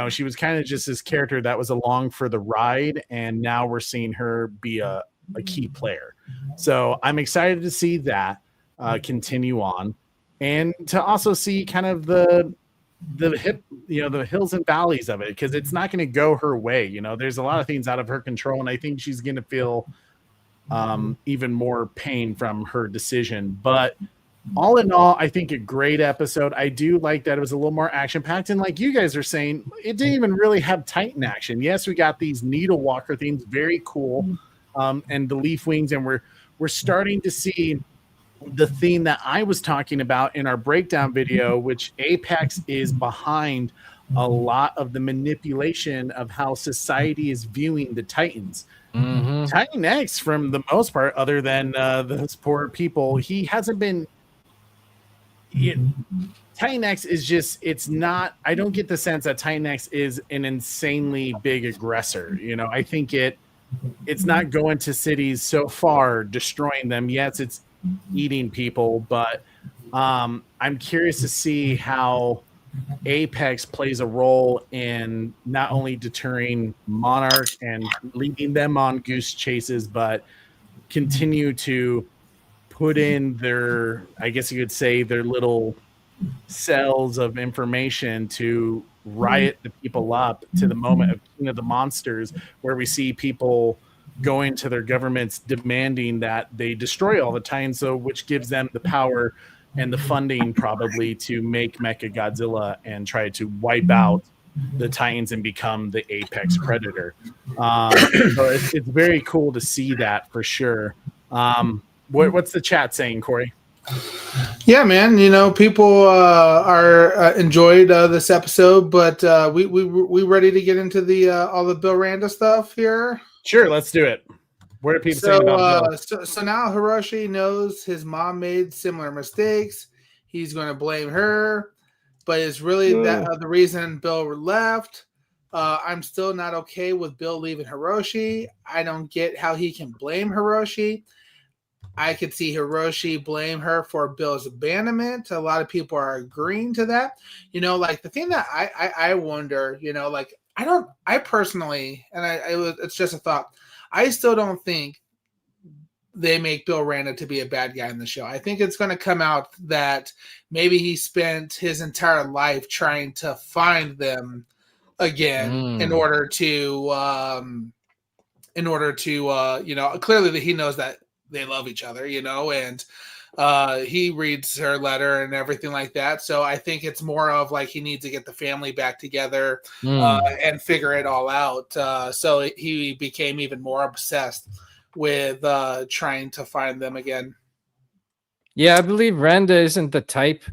She was kind of just this character that was along for the ride, and now we're seeing her be a key player. So I'm excited to see that. continue on, and to also see kind of the hills and valleys of it, because it's not going to go her way. There's a lot of things out of her control, and I think she's going to feel even more pain from her decision. But all in all, I think a great episode. I do like that it was a little more action packed, and like you guys are saying, it didn't even really have Titan action. Yes, we got these needle walker themes, very cool, and the leaf wings, and we're starting to see the theme that I was talking about in our breakdown video, which APEX is behind a lot of the manipulation of how society is viewing the Titans. Mm-hmm. Titan X, from the most part, other than those poor people, he hasn't been. Titan X is just, it's not, I don't get the sense that Titan X is an insanely big aggressor. I think it's not going to cities so far, destroying them. Yes, it's eating people, but I'm curious to see how APEX plays a role in not only deterring Monarch and leading them on goose chases, but continue to put in their, I guess you could say, their little cells of information to riot the people up to the moment of King of the Monsters, where we see people going to their governments demanding that they destroy all the Titans, so which gives them the power and the funding probably to make Mechagodzilla and try to wipe out the Titans and become the apex predator. So it's very cool to see that for sure. What's the chat saying, Corey? Yeah, man. People are enjoyed this episode, but we ready to get into the all the Bill Randa stuff here? Sure, let's do it. What are people saying about Bill? So now Hiroshi knows his mom made similar mistakes. He's going to blame her, but it's really that the reason Bill left. I'm still not okay with Bill leaving Hiroshi. I don't get how he can blame Hiroshi. I could see Hiroshi blame her for Bill's abandonment. A lot of people are agreeing to that. Like the thing that I wonder, I personally, and it's just a thought, I still don't think they make Bill Randa to be a bad guy in the show. I think it's going to come out that maybe he spent his entire life trying to find them again in order to clearly that he knows that they love each other, and he reads her letter and everything like that. So I think it's more of like he needs to get the family back together and figure it all out. So he became even more obsessed with trying to find them again. Yeah, I believe Randa isn't the type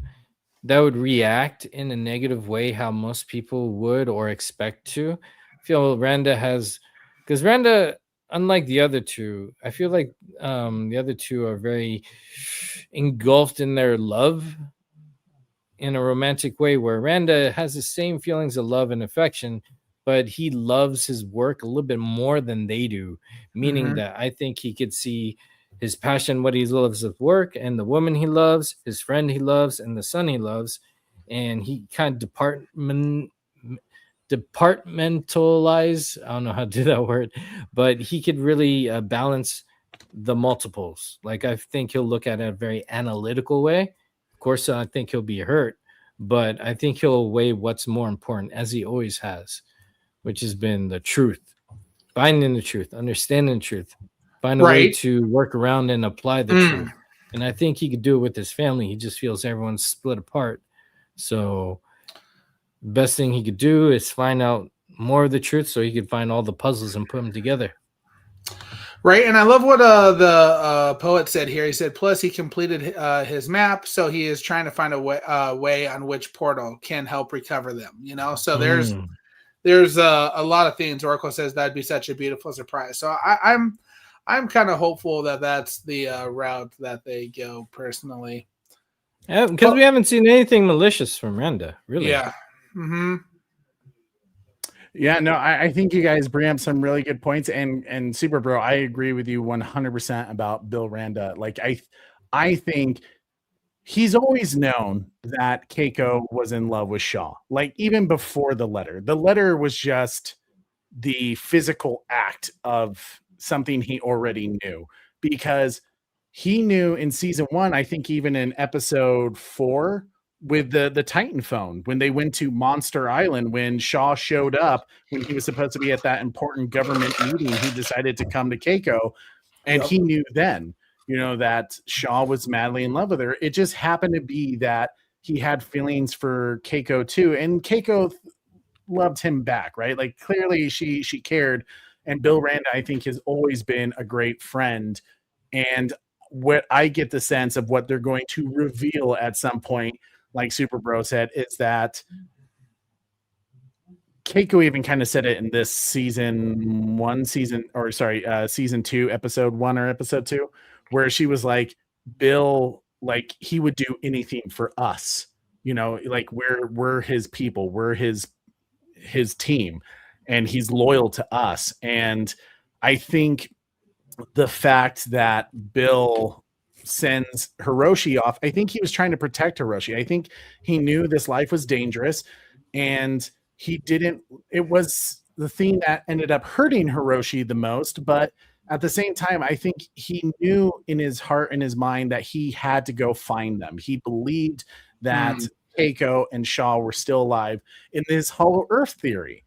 that would react in a negative way how most people would or expect to. I feel Randa has, because Randa, unlike the other two, I feel like the other two are very engulfed in their love in a romantic way, where Randa has the same feelings of love and affection, but he loves his work a little bit more than they do, meaning that I think he could see his passion, what he loves of work, and the woman he loves, his friend he loves, and the son he loves, and he kind of departmentalize, I don't know how to do that word, but he could really balance the multiples. Like, I think he'll look at it in a very analytical way. Of course, I think he'll be hurt, but I think he'll weigh what's more important, as he always has, which has been the truth, finding the truth, understanding the truth, find a way to work around and apply the truth. And I think he could do it with his family. He just feels everyone's split apart. So the best thing he could do is find out more of the truth so he could find all the puzzles and put them together. Right. And I love what the poet said here. He said, plus he completed his map, so he is trying to find a way on which portal can help recover them. So there's a lot of things. Oracle says that'd be such a beautiful surprise. So I'm kind of hopeful that that's the route that they go personally. Yeah, because we haven't seen anything malicious from Randa, really. Yeah. Yeah, no, I think you guys bring up some really good points, and Super Bro, I agree with you 100% about Bill Randa. Like, I think he's always known that Keiko was in love with Shaw. Like, even before the letter was just the physical act of something he already knew, because he knew in season 1, I think even in episode 4 with the Titan phone, when they went to Monster Island, when Shaw showed up, when he was supposed to be at that important government meeting, he decided to come to Keiko, and he knew then, that Shaw was madly in love with her. It just happened to be that he had feelings for Keiko too, and Keiko loved him back, right? Like clearly she cared, and Bill Randa, I think, has always been a great friend. And what I get the sense of what they're going to reveal at some point, like Super Bro said, is that Keiko even kind of said it in this season 2, episode 1 or episode 2, where she was like, Bill, like he would do anything for us, like we're his people, we're his team, and he's loyal to us. And I think the fact that Bill sends Hiroshi off, I think he was trying to protect Hiroshi. I think he knew this life was dangerous, and it was the thing that ended up hurting Hiroshi the most. But at the same time, I think he knew in his heart and his mind that he had to go find them. He believed that Keiko and Shaw were still alive in this Hollow Earth theory.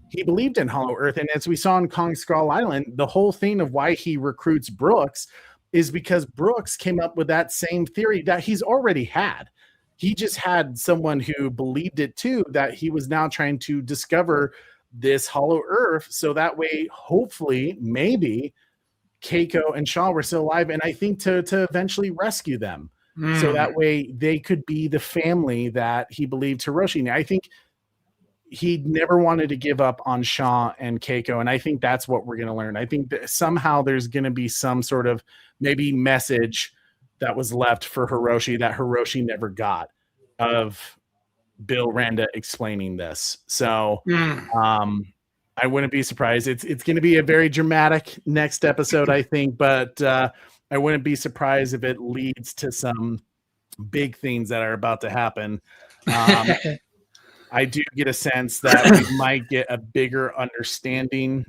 He believed in Hollow Earth. And as we saw in Kong Skull Island, the whole thing of why he recruits Brooks is because Brooks came up with that same theory that he's already had. He just had someone who believed it too, that he was now trying to discover this Hollow Earth. So that way, hopefully, maybe Keiko and Shaw were still alive. And I think to eventually rescue them. So that way they could be the family that he believed Hiroshi. I think he never wanted to give up on Shaw and Keiko. And I think that's what we're going to learn. I think that somehow there's going to be some sort of maybe message that was left for Hiroshi that Hiroshi never got, of Bill Randa explaining this. So I wouldn't be surprised. It's going to be a very dramatic next episode, I think, but I wouldn't be surprised if it leads to some big things that are about to happen. I do get a sense that we might get a bigger understanding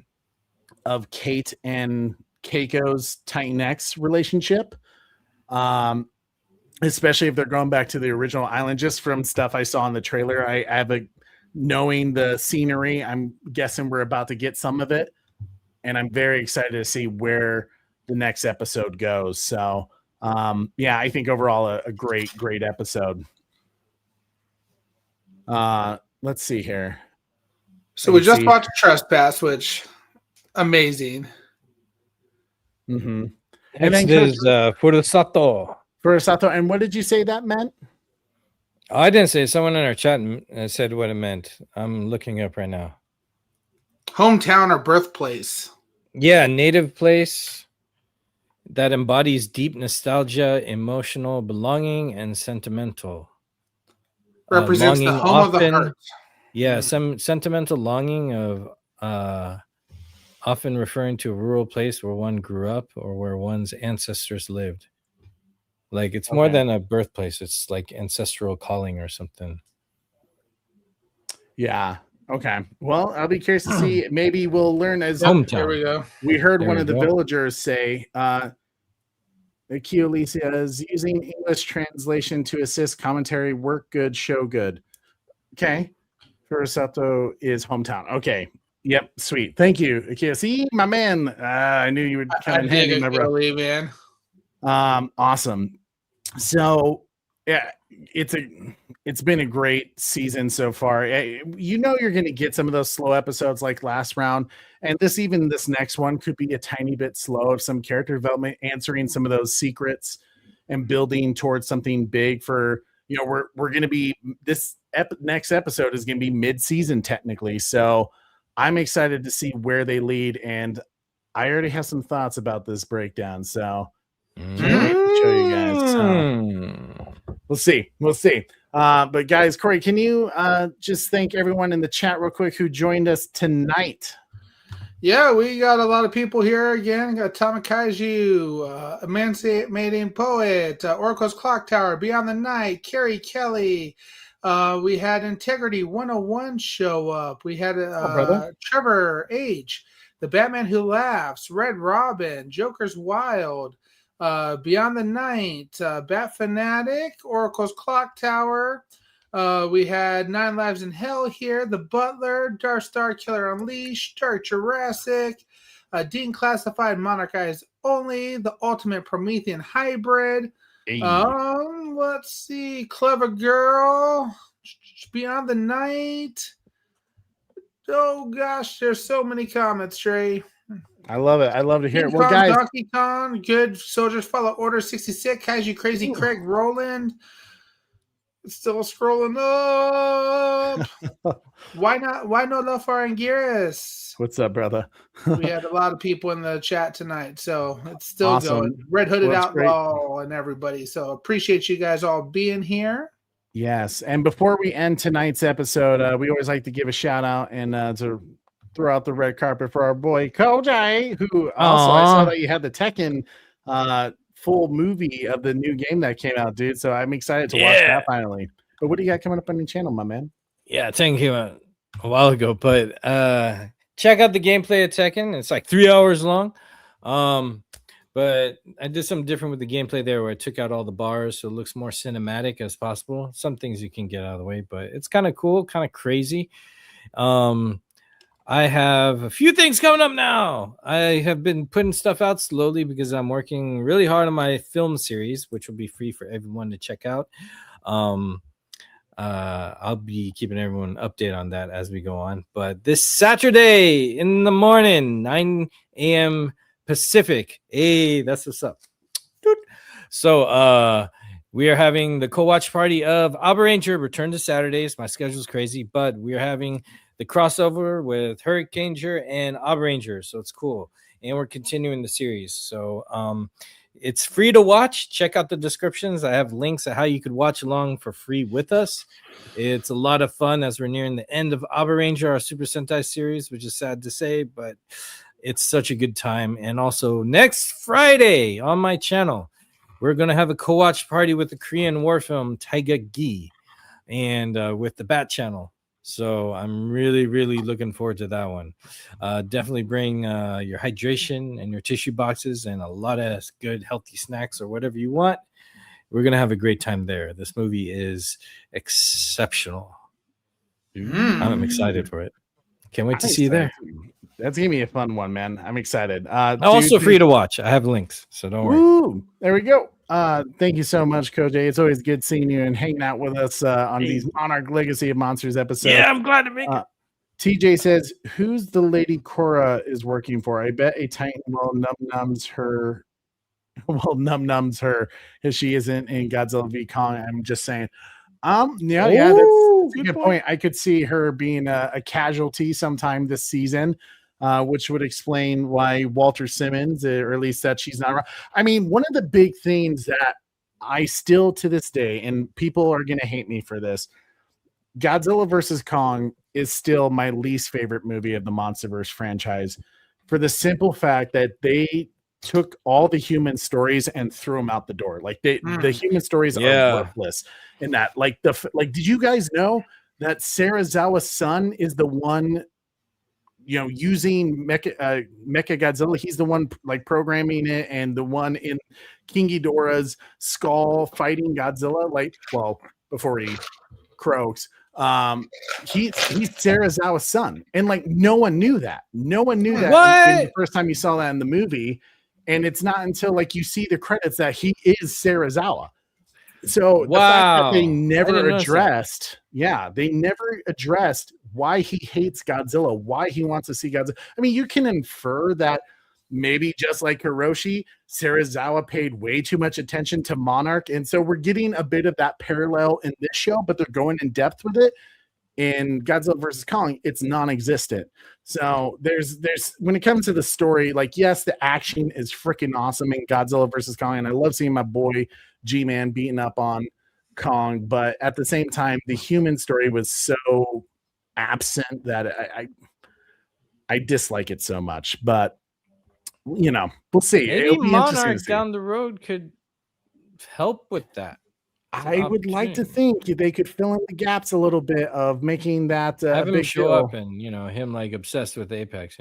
of Kate and Keiko's Titan X relationship, especially if they're going back to the original island. Just from stuff I saw in the trailer, I have knowing the scenery, I'm guessing we're about to get some of it, and I'm very excited to see where the next episode goes. So, I think overall a great episode. Let's see here. So we just watched Trespass, which amazing. Mm-hmm. And then there's Furusato. And what did you say that meant? Oh, I didn't say. Someone in our chat said what it meant. I'm looking up right now. Hometown or birthplace. Yeah, native place that embodies deep nostalgia, emotional belonging, and sentimental. Represents the home of the heart. Yeah, some sentimental longing of often referring to a rural place where one grew up or where one's ancestors lived. Like it's more than a birthplace. It's like ancestral calling or something. Yeah. Okay. Well, I'll be curious to see. Maybe we'll learn as Hometown. we go. We heard one of the villagers say, Keolicia is using English translation to assist commentary. Work good, show good. Okay. Furusato is hometown. Okay. Yep. Sweet. Thank you. Okay. See, my man. I knew you would come in handy, my bro. Man. Awesome. So yeah, it's been a great season so far. You know you're going to get some of those slow episodes like last round, and this next one could be a tiny bit slow of some character development, answering some of those secrets and building towards something big. For we're going to be next episode is going to be mid-season technically, so I'm excited to see where they lead, and I already have some thoughts about this breakdown. So. Can't wait to show you guys. We'll see. But guys, Corey, can you just thank everyone in the chat real quick who joined us tonight? Yeah, we got a lot of people here again. Got Tamakaiju, Emancipating Poet, Oracle's Clock Tower, Beyond the Night, Carrie Kelly. We had Integrity 101 show up. We had Trevor H, The Batman Who Laughs, Red Robin, Joker's Wild. Beyond the Night, Bat Fanatic, Oracle's Clock Tower. We had 9 Lives in Hell here, The Butler, Dark Star Killer Unleashed, Dark Jurassic, Dean Classified, Monarch Eyes Only, The Ultimate Promethean Hybrid. Hey. Let's see, Clever Girl, Beyond the Night. Oh gosh, there's so many comments, Trey. I love it. I love to hear it. Well, Kong, guys, Donkey Kong, Good Soldiers Follow Order 66, Kaiju Crazy Craig Roland. Still scrolling up. Why no love for Anguirus? What's up, brother? We had a lot of people in the chat tonight, so it's still Awesome. going. Red Hooded Well, Outlaw and everybody. So appreciate you guys all being here. Yes, and before we end tonight's episode, we always like to give a shout out and to throw out the red carpet for our boy Kojai, who also I saw that you had the Tekken full movie of the new game that came out, dude. So I'm excited to watch that finally. But what do you got coming up on your channel, my man? Yeah, Tekken came out a while ago, but check out the gameplay of Tekken. It's like 3 hours long. But I did something different with the gameplay there where I took out all the bars so it looks more cinematic as possible. Some things you can get out of the way, but it's kind of cool, kind of crazy. I have a few things coming up now. I have been putting stuff out slowly because I'm working really hard on my film series, which will be free for everyone to check out. I'll be keeping everyone updated on that as we go on. But this Saturday in the morning, 9 a.m. Pacific. Hey, that's what's up. So we are having the co-watch party of Abba Ranger Return to Saturdays. My schedule's crazy, but we're having the crossover with Hurricaneer and Abba Ranger. So it's cool. And we're continuing the series. So it's free to watch. Check out the descriptions. I have links at how you could watch along for free with us. It's a lot of fun as we're nearing the end of Abba Ranger, our Super Sentai series, which is sad to say, but it's such a good time. And also next Friday on my channel, we're going to have a co-watch party with the Korean war film Taiga Gi and with the Bat Channel. So I'm really, really looking forward to that one. Definitely bring your hydration and your tissue boxes and a lot of good healthy snacks or whatever you want. We're going to have a great time there. This movie is exceptional. I'm excited for it. Can't wait to see you there. That's gonna be a fun one, man. I'm excited. Also free to watch. I have links, so don't worry. There we go. Thank you so much, Koji. It's always good seeing you and hanging out with us on these Monarch Legacy of Monsters episodes. Yeah, I'm glad to make it. TJ says, "Who's the lady Cora is working for? I bet a Titan will num-nums her. Well, num-nums her if she isn't in Godzilla v Kong." I'm just saying. Yeah, that's a good point. I could see her being a casualty sometime this season. Which would explain why Walter Simmons, or at least that she's not around. I mean, one of the big things that I still to this day, and people are going to hate me for this, Godzilla versus Kong is still my least favorite movie of the MonsterVerse franchise for the simple fact that they took all the human stories and threw them out the door. Like the human stories are worthless in that. Like did you guys know that Sarazawa's son is the one, using Mecha Godzilla? He's the one like programming it and the one in King Ghidorah's skull fighting Godzilla. Like, well, before he croaks, he's Sarazawa's son, and like no one knew that. No one knew that in the first time you saw that in the movie, and it's not until like you see the credits that he is Sarazawa. So the fact that they never addressed, they never addressed why he hates Godzilla, why he wants to see Godzilla. I mean, you can infer that maybe just like Hiroshi, Sarazawa paid way too much attention to Monarch. And so we're getting a bit of that parallel in this show, but they're going in depth with it. In Godzilla versus Kong, it's non-existent. So there's when it comes to the story, like, yes, the action is freaking awesome in Godzilla versus Kong. And I love seeing my boy G-Man beating up on Kong. But at the same time, the human story was so absent that I dislike it so much. But we'll see. Maybe Monarch down the road could help with that. I would like to think they could fill in the gaps a little bit of making that have him show up and him like obsessed with Apex,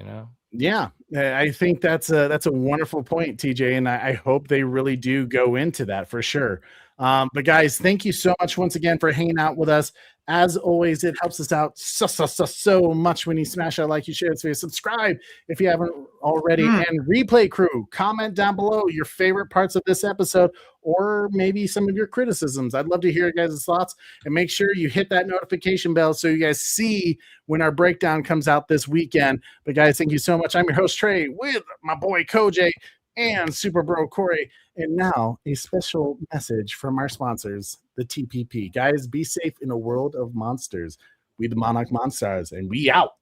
Yeah, I think that's a wonderful point, TJ, and I hope they really do go into that for sure. But guys, thank you so much once again for hanging out with us. As always, it helps us out so much when you smash that like, you share this video, subscribe if you haven't already, and replay crew, comment down below your favorite parts of this episode or maybe some of your criticisms. I'd love to hear you guys' thoughts, and make sure you hit that notification bell so you guys see when our breakdown comes out this weekend. But guys, thank you so much. I'm your host Trey with my boy Koj and Super Bro Corey. And now a special message from our sponsors, the TPP. Guys, be safe in a world of monsters. We the Monarch Monstars, and we out.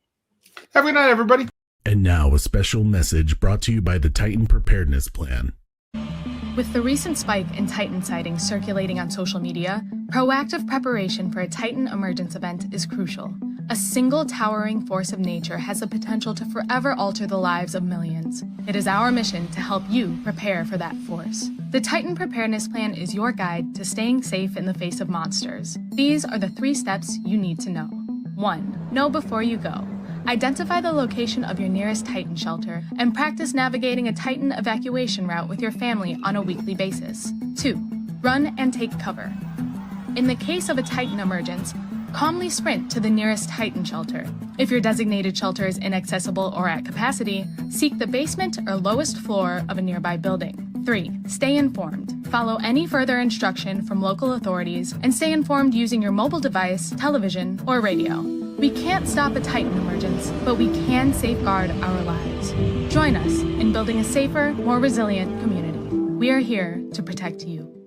Have a good night, everybody. And now a special message brought to you by the Titan Preparedness Plan. With the recent spike in Titan sightings circulating on social media, proactive preparation for a Titan emergence event is crucial. A single towering force of nature has the potential to forever alter the lives of millions. It is our mission to help you prepare for that force. The Titan Preparedness Plan is your guide to staying safe in the face of monsters. These are the 3 steps you need to know. 1. Know before you go. Identify the location of your nearest Titan shelter and practice navigating a Titan evacuation route with your family on a weekly basis. 2. Run and take cover. In the case of a Titan emergence, calmly sprint to the nearest Titan shelter. If your designated shelter is inaccessible or at capacity, seek the basement or lowest floor of a nearby building. 3. Stay informed. Follow any further instruction from local authorities and stay informed using your mobile device, television, or radio. We can't stop a Titan emergence, but we can safeguard our lives. Join us in building a safer, more resilient community. We are here to protect you.